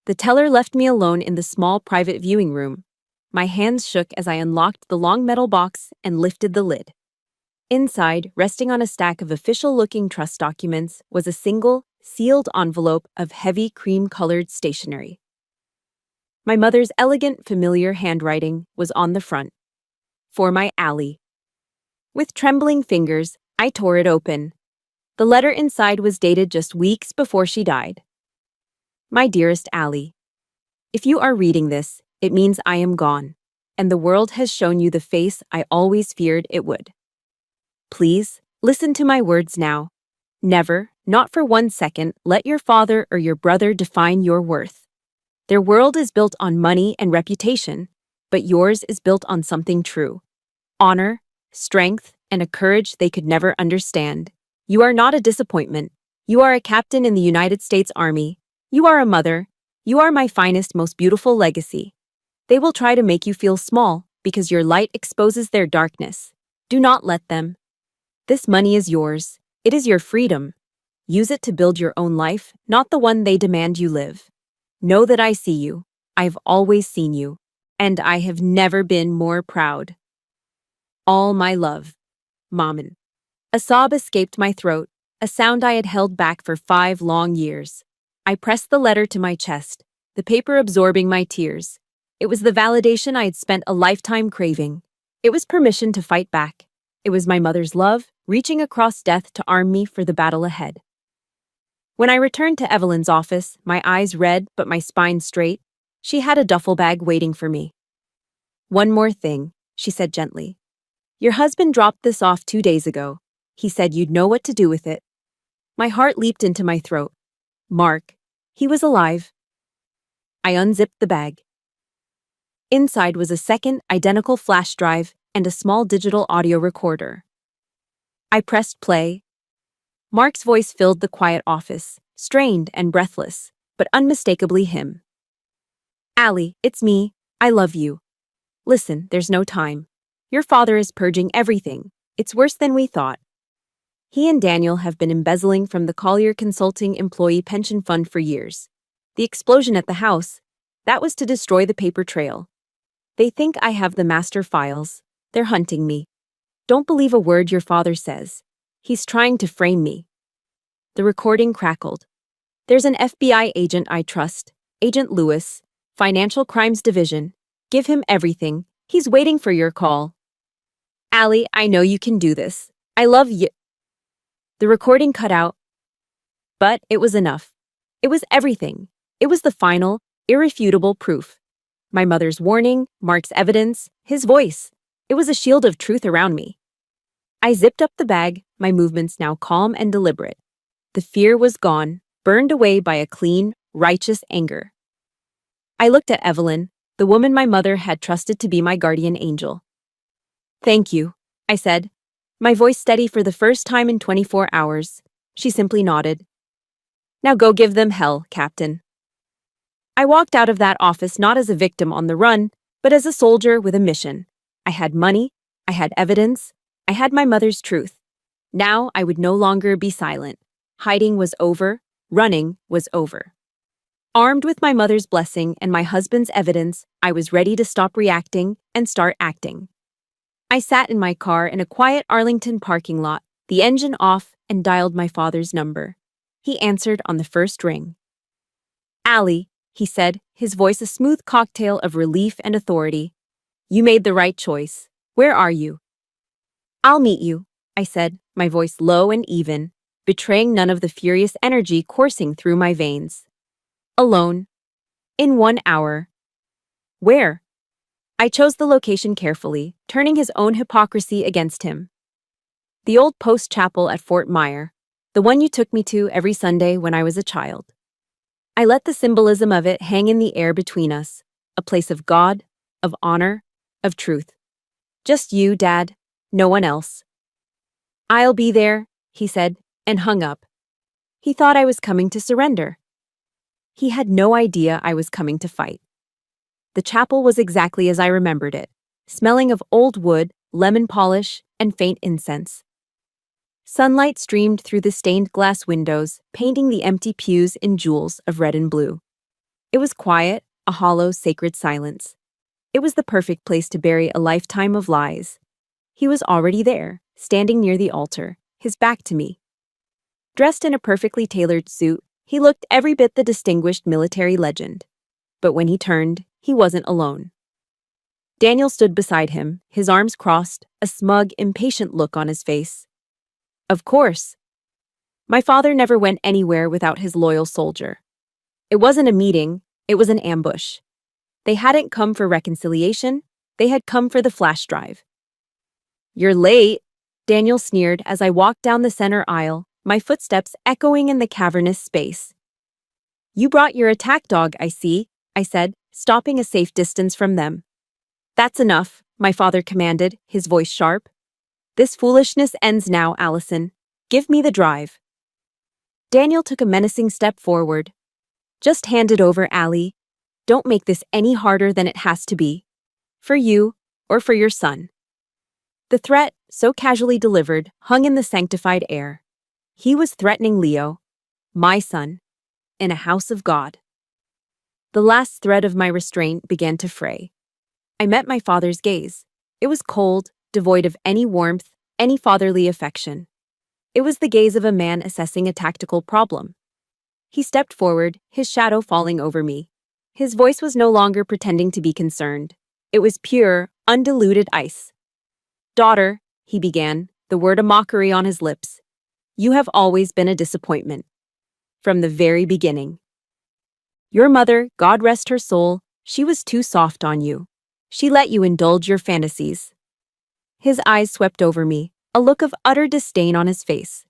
The teller left me alone in the small private viewing room. My hands shook as I unlocked the long metal box and lifted the lid. Inside, resting on a stack of official-looking trust documents, was a single, sealed envelope of heavy cream-colored stationery. My mother's elegant, familiar handwriting was on the front. For my Allie. With trembling fingers, I tore it open. The letter inside was dated just weeks before she died. My dearest Allie, if you are reading this, it means I am gone, and the world has shown you the face I always feared it would. Please, listen to my words now. Never, not for 1 second, let your father or your brother define your worth. Their world is built on money and reputation, but yours is built on something true. Honor, strength, and a courage they could never understand. You are not a disappointment. You are a captain in the United States Army. You are a mother. You are my finest, most beautiful legacy. They will try to make you feel small because your light exposes their darkness. Do not let them. This money is yours. It is your freedom. Use it to build your own life, not the one they demand you live. Know that I see you. I've always seen you. And I have never been more proud. All my love. Maman. A sob escaped my throat, a sound I had held back for 5 long years. I pressed the letter to my chest, the paper absorbing my tears. It was the validation I had spent a lifetime craving. It was permission to fight back. It was my mother's love, reaching across death to arm me for the battle ahead. When I returned to Evelyn's office, my eyes red but my spine straight, she had a duffel bag waiting for me. One more thing, she said gently. Your husband dropped this off 2 days ago. He said you'd know what to do with it. My heart leaped into my throat. Mark. He was alive. I unzipped the bag. Inside was a second, identical flash drive and a small digital audio recorder. I pressed play. Mark's voice filled the quiet office, strained and breathless, but unmistakably him. Allie, it's me. I love you. Listen, there's no time. Your father is purging everything. It's worse than we thought. He and Daniel have been embezzling from the Collier Consulting Employee Pension Fund for years. The explosion at the house, that was to destroy the paper trail. They think I have the master files. They're hunting me. Don't believe a word your father says. He's trying to frame me. The recording crackled. There's an FBI agent I trust, Agent Lewis, Financial Crimes Division. Give him everything. He's waiting for your call. Allie, I know you can do this. I love you. The recording cut out. But it was enough. It was everything. It was the final, irrefutable proof. My mother's warning, Mark's evidence, his voice. It was a shield of truth around me. I zipped up the bag, my movements now calm and deliberate. The fear was gone, burned away by a clean, righteous anger. I looked at Evelyn, the woman my mother had trusted to be my guardian angel. Thank you, I said, my voice steady for the first time in 24 hours. She simply nodded. Now go give them hell, Captain. I walked out of that office not as a victim on the run, but as a soldier with a mission. I had money, I had evidence, I had my mother's truth. Now I would no longer be silent. Hiding was over, running was over. Armed with my mother's blessing and my husband's evidence, I was ready to stop reacting and start acting. I sat in my car in a quiet Arlington parking lot, the engine off, and dialed my father's number. He answered on the first ring. Allie, he said, his voice a smooth cocktail of relief and authority. You made the right choice. Where are you? I'll meet you, I said, my voice low and even, betraying none of the furious energy coursing through my veins. Alone. In 1 hour. Where? I chose the location carefully, turning his own hypocrisy against him. The old post chapel at Fort Myer, the one you took me to every Sunday when I was a child. I let the symbolism of it hang in the air between us, a place of God, of honor, of truth. Just you, Dad, no one else. I'll be there, he said, and hung up. He thought I was coming to surrender. He had no idea I was coming to fight. The chapel was exactly as I remembered it, smelling of old wood, lemon polish, and faint incense. Sunlight streamed through the stained glass windows, painting the empty pews in jewels of red and blue. It was quiet, a hollow, sacred silence. It was the perfect place to bury a lifetime of lies. He was already there, standing near the altar, his back to me. Dressed in a perfectly tailored suit, he looked every bit the distinguished military legend. But when he turned, he wasn't alone. Daniel stood beside him, his arms crossed, a smug, impatient look on his face. Of course. My father never went anywhere without his loyal soldier. It wasn't a meeting, it was an ambush. They hadn't come for reconciliation, they had come for the flash drive. You're late, Daniel sneered as I walked down the center aisle, my footsteps echoing in the cavernous space. You brought your attack dog, I see, I said, stopping a safe distance from them. That's enough, my father commanded, his voice sharp. This foolishness ends now, Allison. Give me the drive. Daniel took a menacing step forward. Just hand it over, Allie. Don't make this any harder than it has to be. For you, or for your son. The threat, so casually delivered, hung in the sanctified air. He was threatening Leo, my son, in a house of God. The last thread of my restraint began to fray. I met my father's gaze. It was cold, devoid of any warmth, any fatherly affection. It was the gaze of a man assessing a tactical problem. He stepped forward, his shadow falling over me. His voice was no longer pretending to be concerned. It was pure, undiluted ice. Daughter, he began, the word a mockery on his lips. You have always been a disappointment. From the very beginning. Your mother, God rest her soul, she was too soft on you. She let you indulge your fantasies. His eyes swept over me, a look of utter disdain on his face.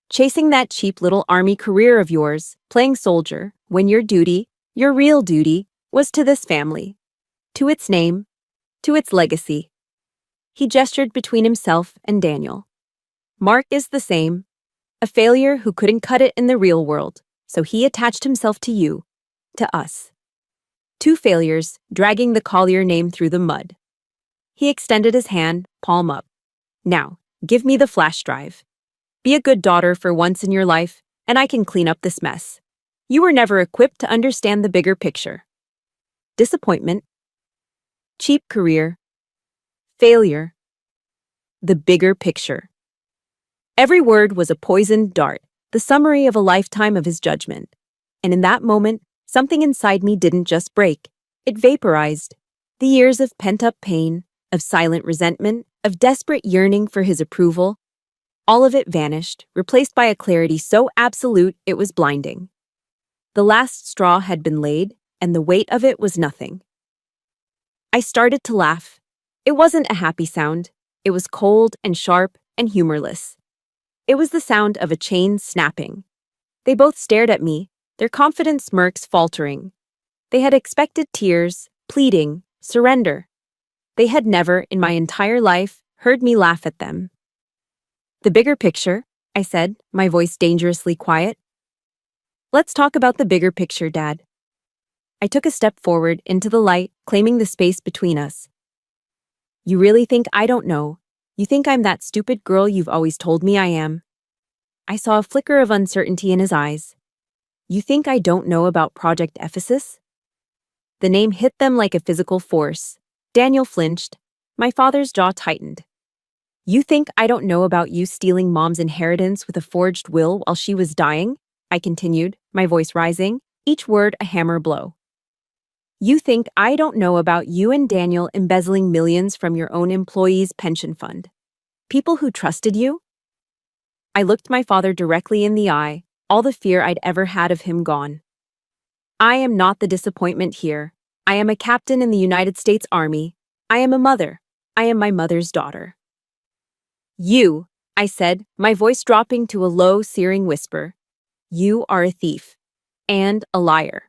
Chasing that cheap little army career of yours, playing soldier, when your duty, your real duty, was to this family. To its name, to its legacy. He gestured between himself and Daniel. Mark is the same, a failure who couldn't cut it in the real world, so he attached himself to you, to us. Two failures, dragging the Collier name through the mud. He extended his hand, palm up. Now, give me the flash drive. Be a good daughter for once in your life, and I can clean up this mess. You were never equipped to understand the bigger picture. Disappointment. Cheap career. Failure. The bigger picture. Every word was a poisoned dart, the summary of a lifetime of his judgment. And in that moment, something inside me didn't just break. It vaporized. The years of pent-up pain, of silent resentment, of desperate yearning for his approval, all of it vanished, replaced by a clarity so absolute it was blinding. The last straw had been laid, and the weight of it was nothing. I started to laugh. It wasn't a happy sound. It was cold and sharp and humorless. It was the sound of a chain snapping. They both stared at me, their confident smirks faltering. They had expected tears, pleading, surrender. They had never, in my entire life, heard me laugh at them. The bigger picture, I said, my voice dangerously quiet. Let's talk about the bigger picture, Dad. I took a step forward into the light, claiming the space between us. You really think I don't know? You think I'm that stupid girl you've always told me I am? I saw a flicker of uncertainty in his eyes. You think I don't know about Project Ephesus? The name hit them like a physical force. Daniel flinched. My father's jaw tightened. You think I don't know about you stealing Mom's inheritance with a forged will while she was dying? I continued, my voice rising, each word a hammer blow. You think I don't know about you and Daniel embezzling millions from your own employees' pension fund? People who trusted you? I looked my father directly in the eye, all the fear I'd ever had of him gone. I am not the disappointment here. I am a captain in the United States Army. I am a mother. I am my mother's daughter. You, I said, my voice dropping to a low, searing whisper. You are a thief. And a liar.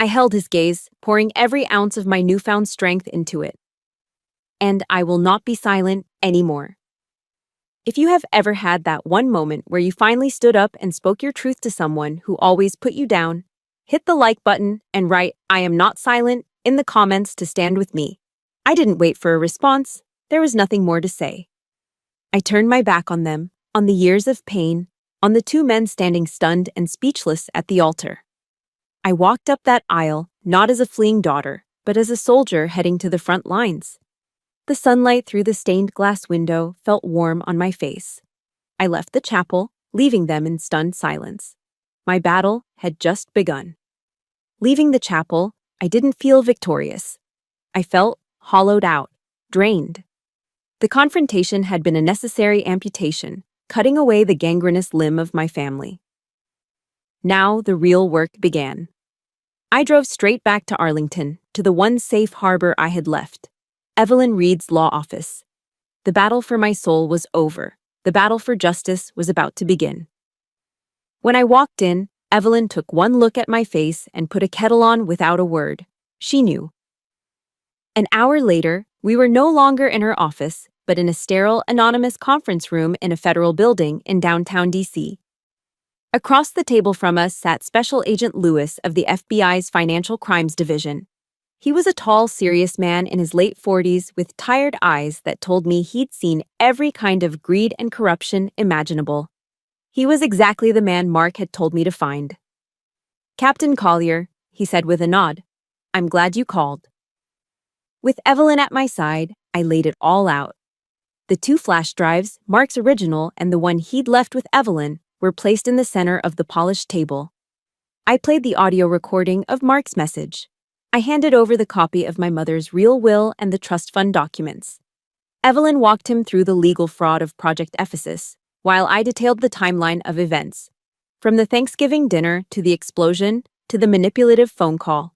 I held his gaze, pouring every ounce of my newfound strength into it. And I will not be silent anymore. If you have ever had that one moment where you finally stood up and spoke your truth to someone who always put you down, hit the like button and write "I am not silent" in the comments to stand with me. I didn't wait for a response. There was nothing more to say. I turned my back on them, on the years of pain, on the two men standing stunned and speechless at the altar. I walked up that aisle, not as a fleeing daughter, but as a soldier heading to the front lines. The sunlight through the stained glass window felt warm on my face. I left the chapel, leaving them in stunned silence. My battle had just begun. Leaving the chapel, I didn't feel victorious. I felt hollowed out, drained. The confrontation had been a necessary amputation, cutting away the gangrenous limb of my family. Now the real work began. I drove straight back to Arlington, to the one safe harbor I had left, Evelyn Reed's law office. The battle for my soul was over. The battle for justice was about to begin. When I walked in, Evelyn took one look at my face and put a kettle on without a word. She knew. An hour later, we were no longer in her office, but in a sterile, anonymous conference room in a federal building in downtown D.C. Across the table from us sat Special Agent Lewis of the FBI's Financial Crimes Division. He was a tall, serious man in his late 40s with tired eyes that told me he'd seen every kind of greed and corruption imaginable. He was exactly the man Mark had told me to find. "Captain Collier," he said with a nod, "I'm glad you called." With Evelyn at my side, I laid it all out. The two flash drives, Mark's original and the one he'd left with Evelyn, were placed in the center of the polished table. I played the audio recording of Mark's message. I handed over the copy of my mother's real will and the trust fund documents. Evelyn walked him through the legal fraud of Project Ephesus, while I detailed the timeline of events, from the Thanksgiving dinner to the explosion to the manipulative phone call.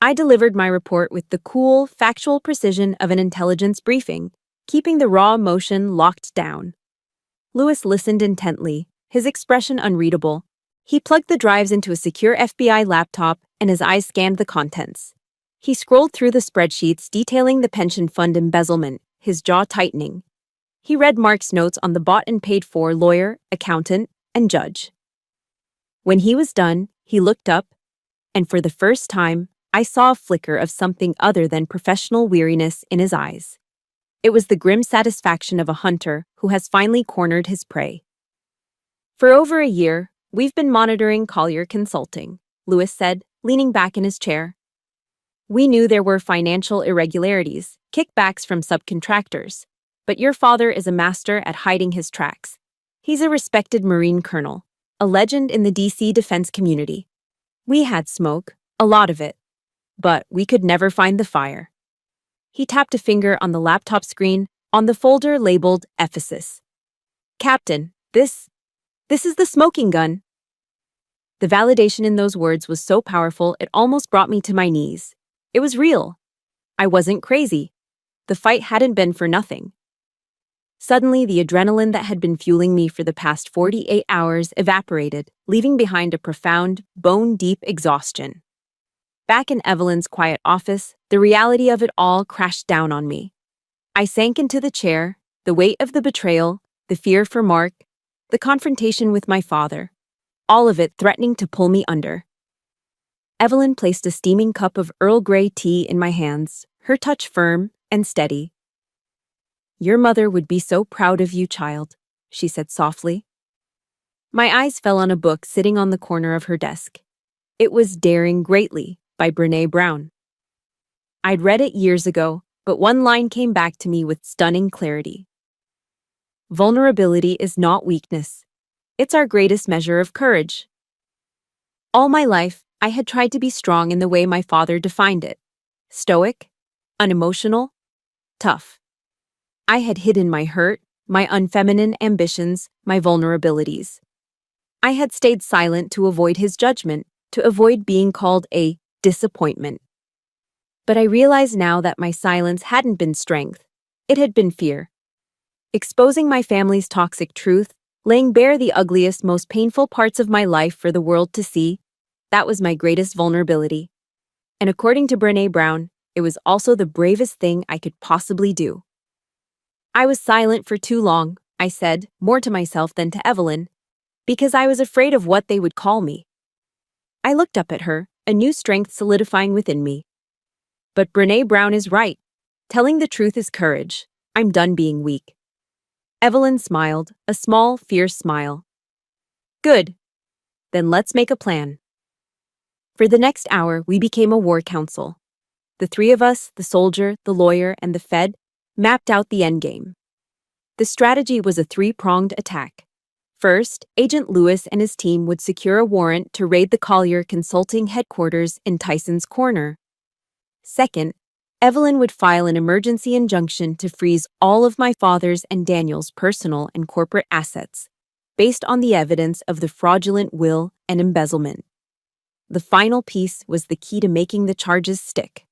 I delivered my report with the cool, factual precision of an intelligence briefing, keeping the raw emotion locked down. Lewis listened intently, his expression unreadable. He plugged the drives into a secure FBI laptop and his eyes scanned the contents. He scrolled through the spreadsheets detailing the pension fund embezzlement, his jaw tightening. He read Mark's notes on the bought and paid for lawyer, accountant, and judge. When he was done, he looked up, and for the first time, I saw a flicker of something other than professional weariness in his eyes. It was the grim satisfaction of a hunter who has finally cornered his prey. "For over a year, we've been monitoring Collier Consulting," Lewis said, leaning back in his chair. "We knew there were financial irregularities, kickbacks from subcontractors, but your father is a master at hiding his tracks. He's a respected Marine colonel, a legend in the DC defense community. We had smoke, a lot of it, but we could never find the fire." He tapped a finger on the laptop screen on the folder labeled Ephesus. "Captain, this is the smoking gun." The validation in those words was so powerful it almost brought me to my knees. It was real. I wasn't crazy. The fight hadn't been for nothing. Suddenly, the adrenaline that had been fueling me for the past 48 hours evaporated, leaving behind a profound, bone-deep exhaustion. Back in Evelyn's quiet office, the reality of it all crashed down on me. I sank into the chair, the weight of the betrayal, the fear for Mark, the confrontation with my father, all of it threatening to pull me under. Evelyn placed a steaming cup of Earl Grey tea in my hands, her touch firm and steady. "Your mother would be so proud of you, child," she said softly. My eyes fell on a book sitting on the corner of her desk. It was Daring Greatly by Brené Brown. I'd read it years ago, but one line came back to me with stunning clarity. "Vulnerability is not weakness. It's our greatest measure of courage." All my life, I had tried to be strong in the way my father defined it. Stoic, unemotional, tough. I had hidden my hurt, my unfeminine ambitions, my vulnerabilities. I had stayed silent to avoid his judgment, to avoid being called a disappointment. But I realize now that my silence hadn't been strength. It had been fear. Exposing my family's toxic truth, laying bare the ugliest, most painful parts of my life for the world to see, that was my greatest vulnerability. And according to Brené Brown, it was also the bravest thing I could possibly do. I was silent for too long, I said, more to myself than to Evelyn, because I was afraid of what they would call me. I looked up at her, a new strength solidifying within me. But Brené Brown is right. Telling the truth is courage. I'm done being weak. Evelyn smiled, a small, fierce smile. Good. Then let's make a plan. For the next hour, we became a war council. The three of us, the soldier, the lawyer, and the Fed, mapped out the endgame. The strategy was a three-pronged attack. First, Agent Lewis and his team would secure a warrant to raid the Collier Consulting headquarters in Tyson's Corner. Second, Evelyn would file an emergency injunction to freeze all of my father's and Daniel's personal and corporate assets, based on the evidence of the fraudulent will and embezzlement. The final piece was the key to making the charges stick.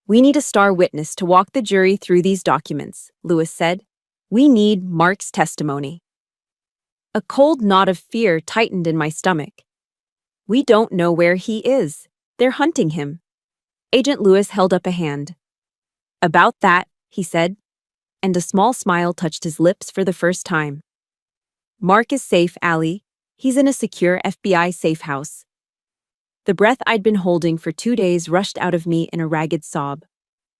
We need a star witness to walk the jury through these documents, Lewis said. We need Mark's testimony. A cold knot of fear tightened in my stomach. We don't know where he is. They're hunting him. Agent Lewis held up a hand. About that, he said, and a small smile touched his lips for the first time. Mark is safe, Allie. He's in a secure FBI safe house. The breath I'd been holding for 2 days rushed out of me in a ragged sob.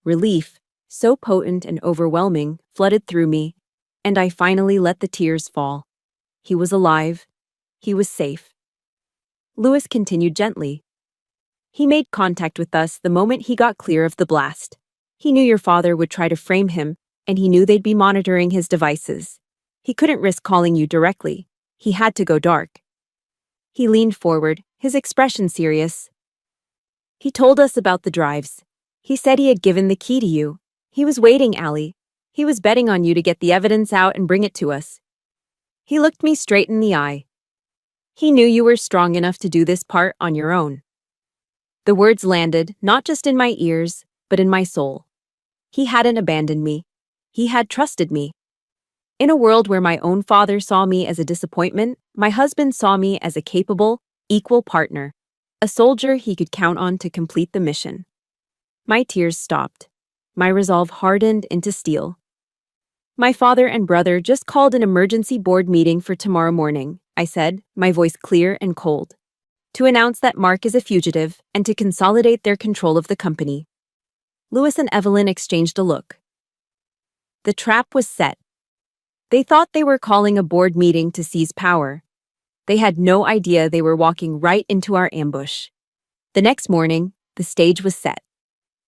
Relief, so potent and overwhelming, flooded through me, and I finally let the tears fall. He was alive. He was safe. Lewis continued gently. He made contact with us the moment he got clear of the blast. He knew your father would try to frame him, and he knew they'd be monitoring his devices. He couldn't risk calling you directly. He had to go dark. He leaned forward, his expression serious. He told us about the drives. He said he had given the key to you. He was waiting, Allie. He was betting on you to get the evidence out and bring it to us. He looked me straight in the eye. He knew you were strong enough to do this part on your own. The words landed, not just in my ears, but in my soul. He hadn't abandoned me. He had trusted me. In a world where my own father saw me as a disappointment, my husband saw me as a capable, equal partner, a soldier he could count on to complete the mission. My tears stopped. My resolve hardened into steel. My father and brother just called an emergency board meeting for tomorrow morning, I said, my voice clear and cold, to announce that Mark is a fugitive and to consolidate their control of the company. Lewis and Evelyn exchanged a look. The trap was set. They thought they were calling a board meeting to seize power. They had no idea they were walking right into our ambush. The next morning, the stage was set.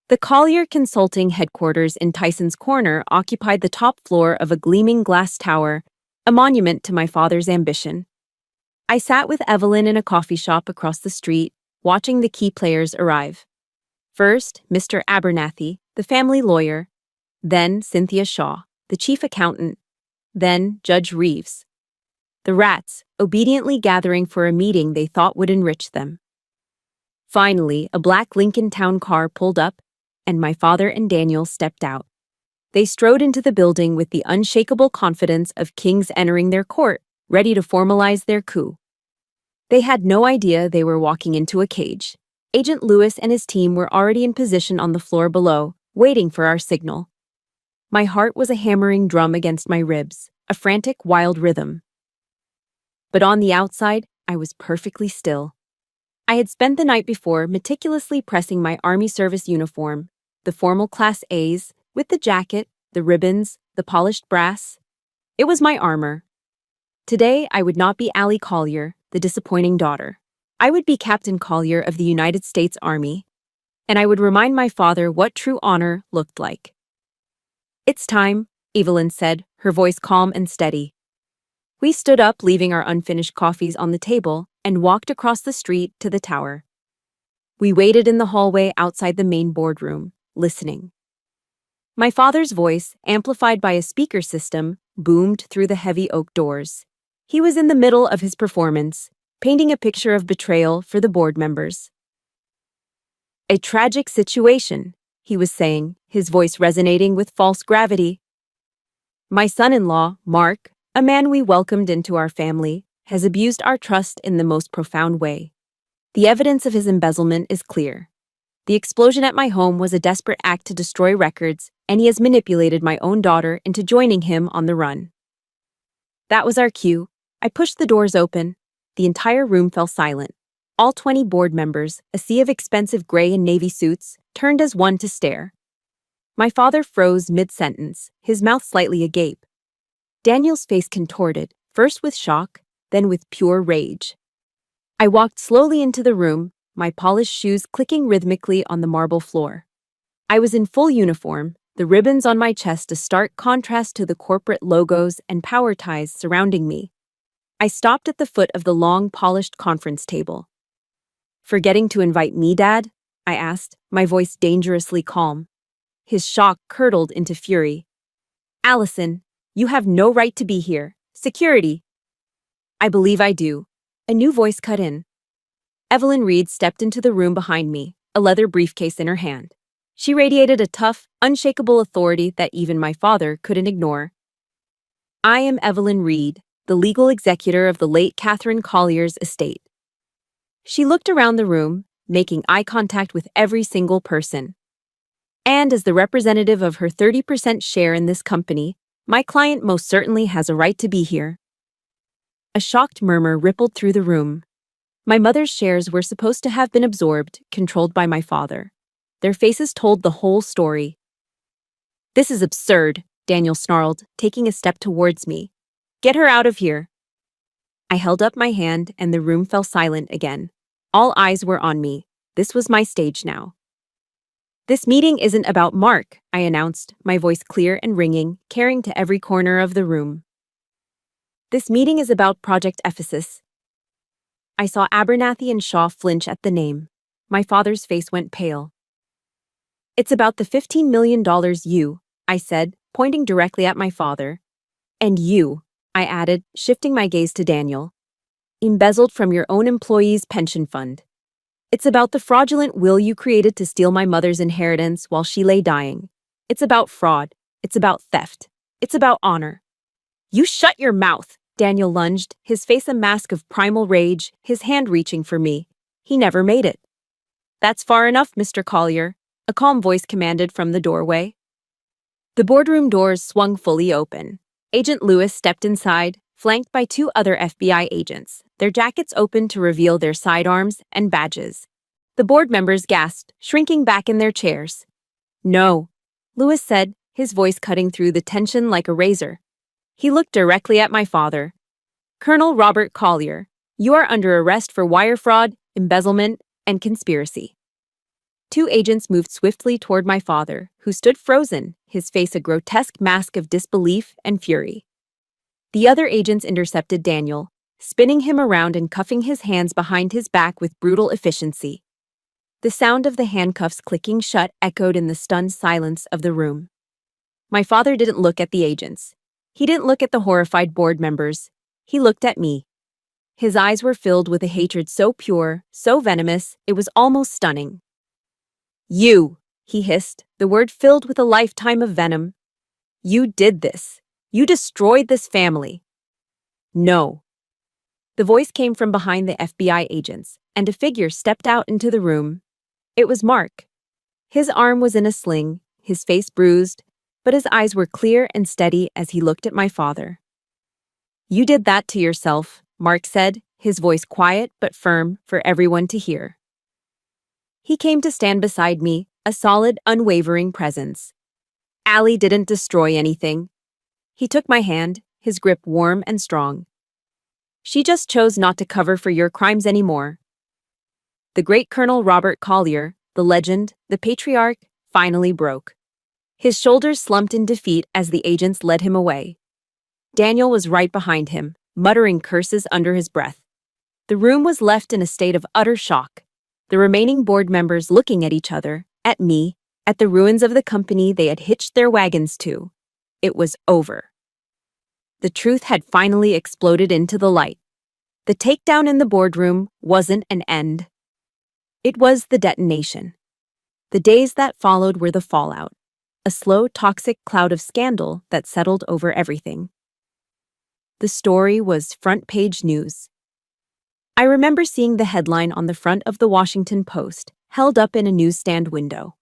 The Collier Consulting headquarters in Tyson's Corner occupied the top floor of a gleaming glass tower, a monument to my father's ambition. I sat with Evelyn in a coffee shop across the street, watching the key players arrive. First, Mr. Abernathy, the family lawyer, then Cynthia Shaw, the chief accountant, then Judge Reeves. The rats, obediently gathering for a meeting they thought would enrich them. Finally, a black Lincoln Town car pulled up, and my father and Daniel stepped out. They strode into the building with the unshakable confidence of kings entering their court, ready to formalize their coup. They had no idea they were walking into a cage. Agent Lewis and his team were already in position on the floor below, waiting for our signal. My heart was a hammering drum against my ribs, a frantic, wild rhythm. But on the outside, I was perfectly still. I had spent the night before meticulously pressing my Army service uniform, the formal Class A's, with the jacket, the ribbons, the polished brass. It was my armor. Today, I would not be Allie Collier, the disappointing daughter. I would be Captain Collier of the United States Army, and I would remind my father what true honor looked like. It's time, Evelyn said, her voice calm and steady. We stood up, leaving our unfinished coffees on the table, and walked across the street to the tower. We waited in the hallway outside the main boardroom, listening. My father's voice, amplified by a speaker system, boomed through the heavy oak doors. He was in the middle of his performance, painting a picture of betrayal for the board members. A tragic situation, he was saying, his voice resonating with false gravity. My son-in-law, Mark, a man we welcomed into our family, has abused our trust in the most profound way. The evidence of his embezzlement is clear. The explosion at my home was a desperate act to destroy records, and he has manipulated my own daughter into joining him on the run. That was our cue. I pushed the doors open. The entire room fell silent. All 20 board members, a sea of expensive gray and navy suits, turned as one to stare. My father froze mid-sentence, his mouth slightly agape. Daniel's face contorted, first with shock, then with pure rage. I walked slowly into the room, my polished shoes clicking rhythmically on the marble floor. I was in full uniform, the ribbons on my chest a stark contrast to the corporate logos and power ties surrounding me. I stopped at the foot of the long, polished conference table. "Forgetting to invite me, Dad?" I asked, my voice dangerously calm. His shock curdled into fury. "Allison, you have no right to be here. Security." "I believe I do." A new voice cut in. Evelyn Reed stepped into the room behind me, a leather briefcase in her hand. She radiated a tough, unshakable authority that even my father couldn't ignore. "I am Evelyn Reed, the legal executor of the late Catherine Collier's estate." She looked around the room, making eye contact with every single person. "And as the representative of her 30% share in this company, my client most certainly has a right to be here." A shocked murmur rippled through the room. My mother's shares were supposed to have been absorbed, controlled by my father. Their faces told the whole story. "This is absurd," Daniel snarled, taking a step towards me. "Get her out of here." I held up my hand and the room fell silent again. All eyes were on me. This was my stage now. "This meeting isn't about Mark," I announced, my voice clear and ringing, carrying to every corner of the room. "This meeting is about Project Ephesus." I saw Abernathy and Shaw flinch at the name. My father's face went pale. "It's about the $15 million I said, pointing directly at my father. "And you," I added, shifting my gaze to Daniel. "Embezzled from your own employee's pension fund. It's about the fraudulent will you created to steal my mother's inheritance while she lay dying. It's about fraud. It's about theft. It's about honor." "You shut your mouth!" Daniel lunged, his face a mask of primal rage, his hand reaching for me. He never made it. "That's far enough, Mr. Collier," a calm voice commanded from the doorway. The boardroom doors swung fully open. Agent Lewis stepped inside, flanked by 2 other FBI agents, their jackets open to reveal their sidearms and badges. The board members gasped, shrinking back in their chairs. "No," Lewis said, his voice cutting through the tension like a razor. He looked directly at my father. "Colonel Robert Collier, you are under arrest for wire fraud, embezzlement, and conspiracy." 2 agents moved swiftly toward my father, who stood frozen, his face a grotesque mask of disbelief and fury. The other agents intercepted Daniel, spinning him around and cuffing his hands behind his back with brutal efficiency. The sound of the handcuffs clicking shut echoed in the stunned silence of the room. My father didn't look at the agents. He didn't look at the horrified board members. He looked at me. His eyes were filled with a hatred so pure, so venomous, it was almost stunning. "You," he hissed, the word filled with a lifetime of venom. "You did this. You destroyed this family." "No." The voice came from behind the FBI agents, and a figure stepped out into the room. It was Mark. His arm was in a sling, his face bruised, but his eyes were clear and steady as he looked at my father. "You did that to yourself," Mark said, his voice quiet but firm for everyone to hear. He came to stand beside me, a solid, unwavering presence. "Allie didn't destroy anything." He took my hand, his grip warm and strong. "She just chose not to cover for your crimes anymore." The great Colonel Robert Collier, the legend, the patriarch, finally broke. His shoulders slumped in defeat as the agents led him away. Daniel was right behind him, muttering curses under his breath. The room was left in a state of utter shock. The remaining board members looking at each other, at me, at the ruins of the company they had hitched their wagons to. It was over. The truth had finally exploded into the light. The takedown in the boardroom wasn't an end. It was the detonation. The days that followed were the fallout, a slow, toxic cloud of scandal that settled over everything. The story was front-page news. I remember seeing the headline on the front of the Washington Post, held up in a newsstand window.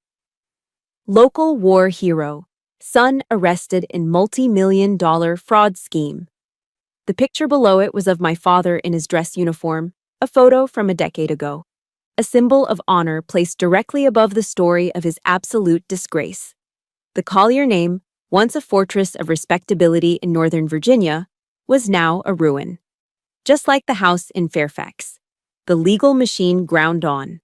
"Local war hero, son arrested in multi-million-dollar fraud scheme." The picture below it was of my father in his dress uniform, a photo from a decade ago. A symbol of honor placed directly above the story of his absolute disgrace. The Collier name, once a fortress of respectability in Northern Virginia, was now a ruin. Just like the house in Fairfax. The legal machine ground on.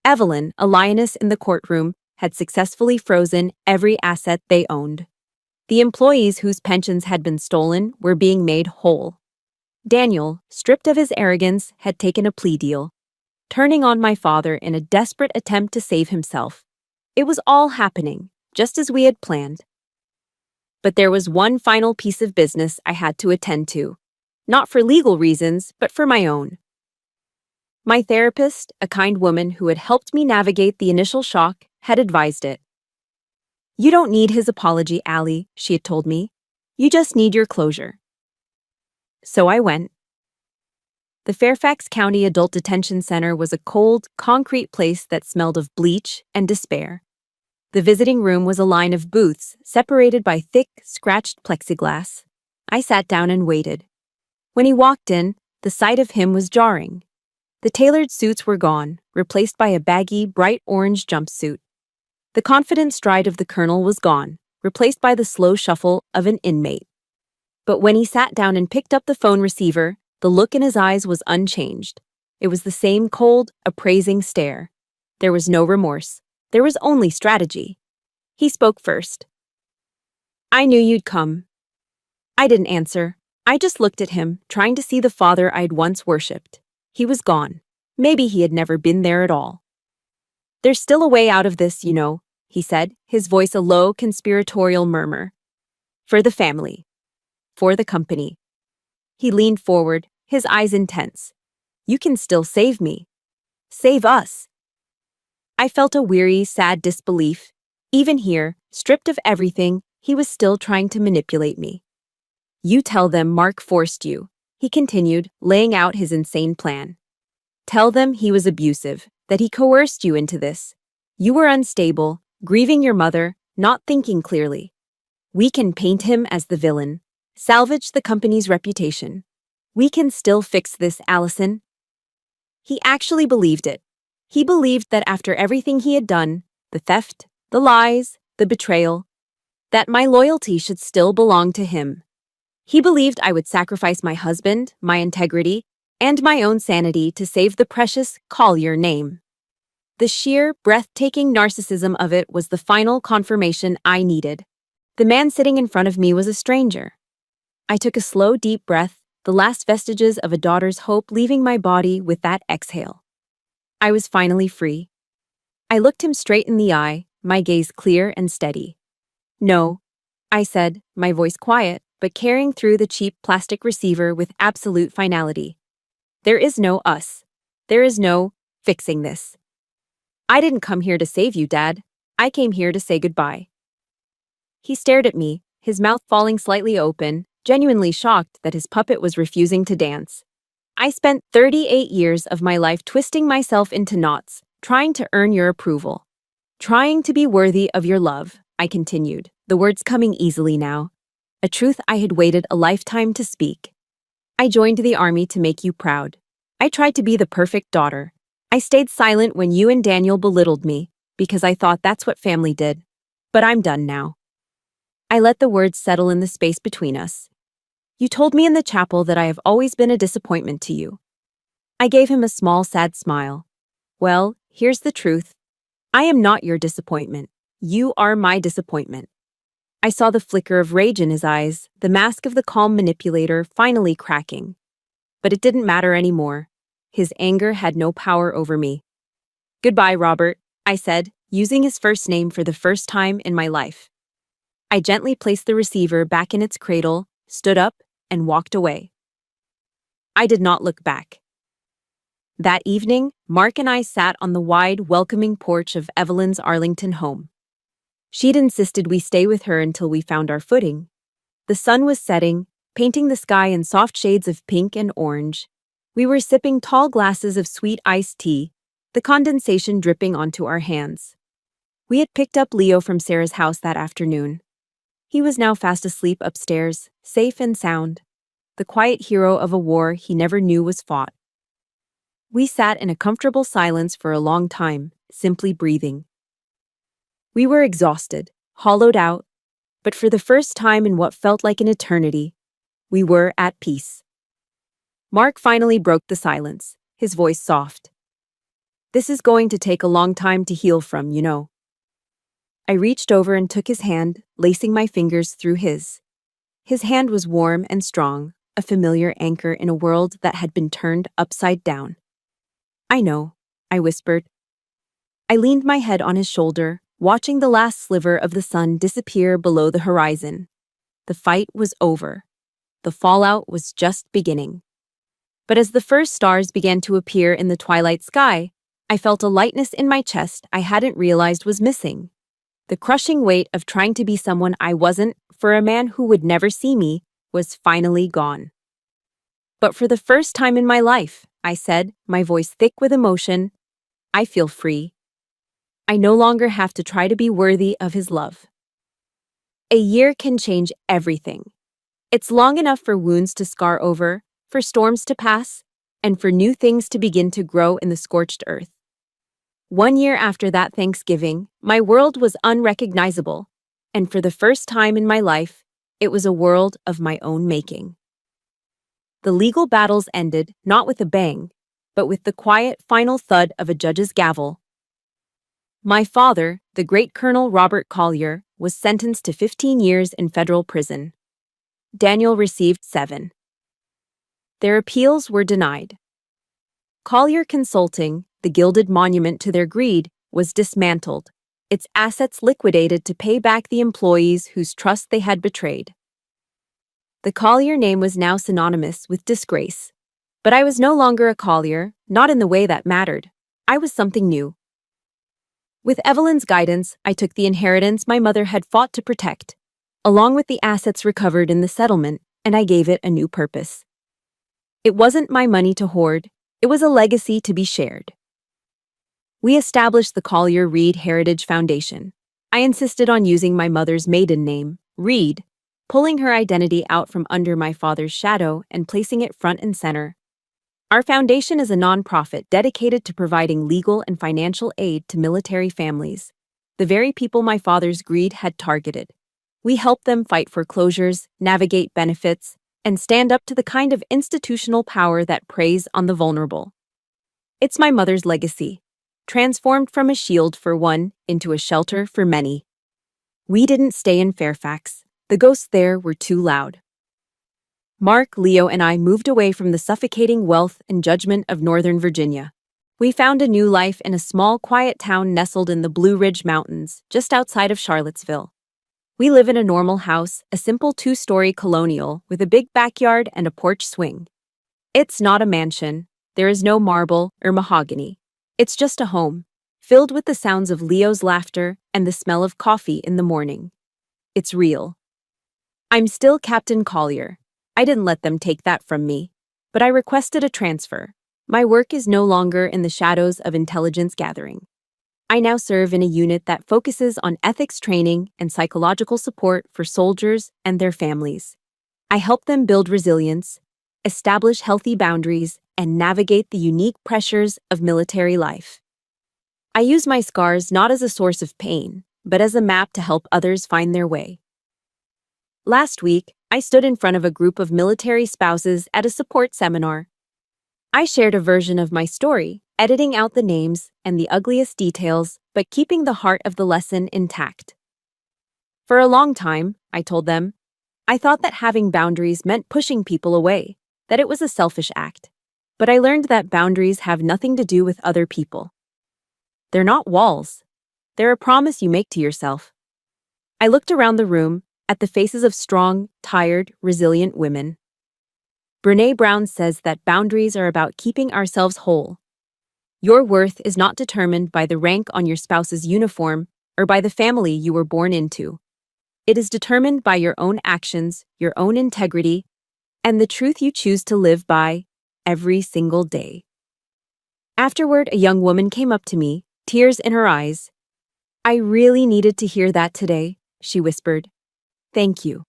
Evelyn, a lioness in the courtroom, had successfully frozen every asset they owned. The employees whose pensions had been stolen were being made whole. Daniel, stripped of his arrogance, had taken a plea deal, turning on my father in a desperate attempt to save himself. It was all happening, just as we had planned. But there was one final piece of business I had to attend to. Not for legal reasons, but for my own. My therapist, a kind woman who had helped me navigate the initial shock, had advised it. "You don't need his apology, Allie," she had told me. "You just need your closure." So I went. The Fairfax County Adult Detention Center was a cold, concrete place that smelled of bleach and despair. The visiting room was a line of booths separated by thick, scratched plexiglass. I sat down and waited. When he walked in, the sight of him was jarring. The tailored suits were gone, replaced by a baggy, bright orange jumpsuit. The confident stride of the colonel was gone, replaced by the slow shuffle of an inmate. But when he sat down and picked up the phone receiver, the look in his eyes was unchanged. It was the same cold, appraising stare. There was no remorse. There was only strategy. He spoke first. "I knew you'd come." I didn't answer. I just looked at him, trying to see the father I'd once worshipped. He was gone. Maybe he had never been there at all. "There's still a way out of this, you know," he said, his voice a low, conspiratorial murmur. "For the family. For the company." He leaned forward, his eyes intense. "You can still save me. Save us." I felt a weary, sad disbelief. Even here, stripped of everything, he was still trying to manipulate me. "You tell them Mark forced you," he continued, laying out his insane plan. "Tell them he was abusive, that he coerced you into this. You were unstable, grieving your mother, not thinking clearly. We can paint him as the villain, salvage the company's reputation. We can still fix this, Allison." He actually believed it. He believed that after everything he had done, the theft, the lies, the betrayal, that my loyalty should still belong to him. He believed I would sacrifice my husband, my integrity, and my own sanity to save the precious Collier name. The sheer, breathtaking narcissism of it was the final confirmation I needed. The man sitting in front of me was a stranger. I took a slow, deep breath, the last vestiges of a daughter's hope leaving my body with that exhale. I was finally free. I looked him straight in the eye, my gaze clear and steady. "No," I said, my voice quiet, but carrying through the cheap plastic receiver with absolute finality. "There is no us. There is no fixing this. I didn't come here to save you, Dad. I came here to say goodbye." He stared at me, his mouth falling slightly open, genuinely shocked that his puppet was refusing to dance. "I spent 38 years of my life twisting myself into knots, trying to earn your approval. Trying to be worthy of your love," I continued, the words coming easily now. A truth I had waited a lifetime to speak. "I joined the army to make you proud. I tried to be the perfect daughter. I stayed silent when you and Daniel belittled me, because I thought that's what family did. But I'm done now." I let the words settle in the space between us. "You told me in the chapel that I have always been a disappointment to you." I gave him a small, sad smile. "Well, here's the truth. I am not your disappointment. You are my disappointment." I saw the flicker of rage in his eyes, the mask of the calm manipulator finally cracking. But it didn't matter anymore. His anger had no power over me. "Goodbye, Robert," I said, using his first name for the first time in my life. I gently placed the receiver back in its cradle, stood up, and walked away. I did not look back. That evening, Mark and I sat on the wide, welcoming porch of Evelyn's Arlington home. She'd insisted we stay with her until we found our footing. The sun was setting, painting the sky in soft shades of pink and orange. We were sipping tall glasses of sweet iced tea, the condensation dripping onto our hands. We had picked up Leo from Sarah's house that afternoon. He was now fast asleep upstairs, safe and sound. the quiet hero of a war he never knew was fought. We sat in a comfortable silence for a long time, simply breathing. We were exhausted, hollowed out, but for the first time in what felt like an eternity, we were at peace. Mark finally broke the silence, his voice soft. "This is going to take a long time to heal from, you know." I reached over and took his hand, lacing my fingers through his. His hand was warm and strong, a familiar anchor in a world that had been turned upside down. "I know," I whispered. I leaned my head on his shoulder, watching the last sliver of the sun disappear below the horizon. The fight was over. The fallout was just beginning. But as the first stars began to appear in the twilight sky, I felt a lightness in my chest I hadn't realized was missing. The crushing weight of trying to be someone I wasn't for a man who would never see me was finally gone. "But for the first time in my life," I said, my voice thick with emotion, "I feel free. I no longer have to try to be worthy of his love." A year can change everything. It's long enough for wounds to scar over, for storms to pass, and for new things to begin to grow in the scorched earth. 1 year after that Thanksgiving, my world was unrecognizable, and for the first time in my life, it was a world of my own making. The legal battles ended not with a bang, but with the quiet final thud of a judge's gavel. My father, the great Colonel Robert Collier, was sentenced to 15 years in federal prison. Daniel received 7. Their appeals were denied. Collier Consulting, the gilded monument to their greed, was dismantled, its assets liquidated to pay back the employees whose trust they had betrayed. The Collier name was now synonymous with disgrace. But I was no longer a Collier, not in the way that mattered. I was something new. With Evelyn's guidance, I took the inheritance my mother had fought to protect, along with the assets recovered in the settlement, and I gave it a new purpose. It wasn't my money to hoard, it was a legacy to be shared. We established the Collier Reed Heritage Foundation. I insisted on using my mother's maiden name, Reed, pulling her identity out from under my father's shadow and placing it front and center. Our foundation is a nonprofit dedicated to providing legal and financial aid to military families, the very people my father's greed had targeted. We help them fight foreclosures, navigate benefits, and stand up to the kind of institutional power that preys on the vulnerable. It's my mother's legacy, transformed from a shield for one into a shelter for many. We didn't stay in Fairfax. The ghosts there were too loud. Mark, Leo, and I moved away from the suffocating wealth and judgment of Northern Virginia. We found a new life in a small, quiet town nestled in the Blue Ridge Mountains, just outside of Charlottesville. We live in a normal house, a simple 2-story colonial with a big backyard and a porch swing. It's not a mansion. There is no marble or mahogany. It's just a home, filled with the sounds of Leo's laughter and the smell of coffee in the morning. It's real. I'm still Captain Collier. I didn't let them take that from me, but I requested a transfer. My work is no longer in the shadows of intelligence gathering. I now serve in a unit that focuses on ethics training and psychological support for soldiers and their families. I help them build resilience, establish healthy boundaries, and navigate the unique pressures of military life. I use my scars not as a source of pain, but as a map to help others find their way. Last week, I stood in front of a group of military spouses at a support seminar. I shared a version of my story, editing out the names and the ugliest details, but keeping the heart of the lesson intact. For a long time, I told them, I thought that having boundaries meant pushing people away, that it was a selfish act. But I learned that boundaries have nothing to do with other people. They're not walls. They're a promise you make to yourself. I looked around the room, at the faces of strong, tired, resilient women. Brené Brown says that boundaries are about keeping ourselves whole. Your worth is not determined by the rank on your spouse's uniform or by the family you were born into. It is determined by your own actions, your own integrity, and the truth you choose to live by every single day. Afterward, a young woman came up to me, tears in her eyes. I really needed to hear that today, she whispered. Thank you.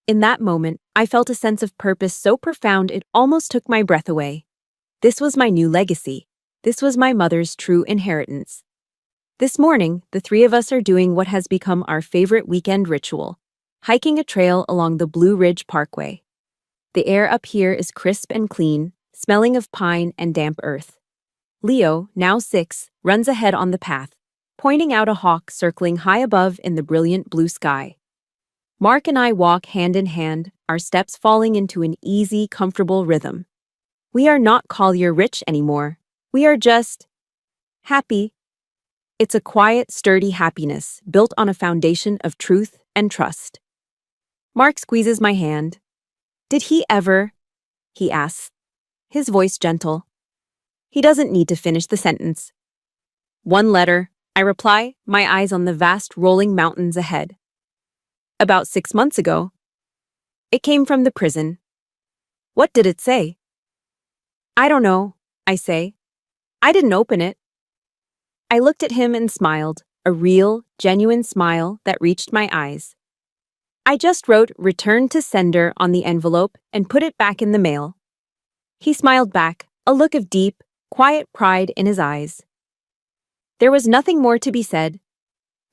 In that moment, I felt a sense of purpose so profound it almost took my breath away. This was my new legacy. This was my mother's true inheritance. This morning, the three of us are doing what has become our favorite weekend ritual, hiking a trail along the Blue Ridge Parkway. The air up here is crisp and clean, smelling of pine and damp earth. Leo, now 6, runs ahead on the path, pointing out a hawk circling high above in the brilliant blue sky. Mark and I walk hand in hand, our steps falling into an easy, comfortable rhythm. We are not Collier rich anymore. We are just happy. It's a quiet, sturdy happiness built on a foundation of truth and trust. Mark squeezes my hand. Did he ever? He asks, his voice gentle. He doesn't need to finish the sentence. One letter, I reply, my eyes on the vast rolling mountains ahead. About 6 months ago. It came from the prison. What did it say? I don't know, I say. I didn't open it. I looked at him and smiled, a real, genuine smile that reached my eyes. I just wrote "Return to Sender" on the envelope and put it back in the mail. He smiled back, a look of deep, quiet pride in his eyes. There was nothing more to be said.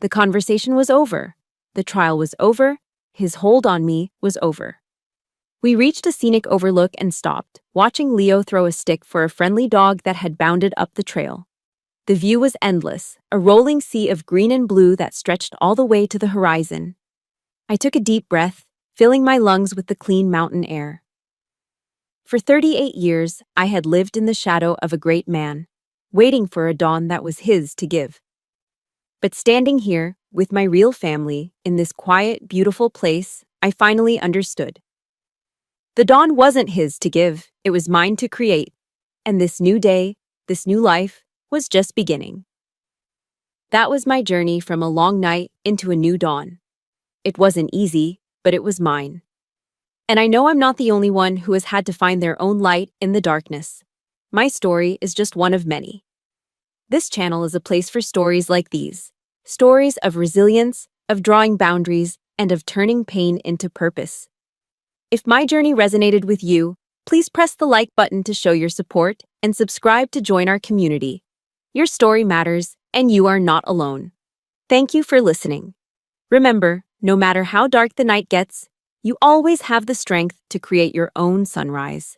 The conversation was over. The trial was over. His hold on me was over. We reached a scenic overlook and stopped, watching Leo throw a stick for a friendly dog that had bounded up the trail. The view was endless, a rolling sea of green and blue that stretched all the way to the horizon. I took a deep breath, filling my lungs with the clean mountain air. For 38 years, I had lived in the shadow of a great man, waiting for a dawn that was his to give. But standing here, with my real family, in this quiet, beautiful place, I finally understood. The dawn wasn't his to give, it was mine to create. And this new day, this new life, was just beginning. That was my journey from a long night into a new dawn. It wasn't easy, but it was mine. And I know I'm not the only one who has had to find their own light in the darkness. My story is just one of many. This channel is a place for stories like these. Stories of resilience, of drawing boundaries, and of turning pain into purpose. If my journey resonated with you, please press the like button to show your support and subscribe to join our community. Your story matters, and you are not alone. Thank you for listening. Remember, no matter how dark the night gets, you always have the strength to create your own sunrise.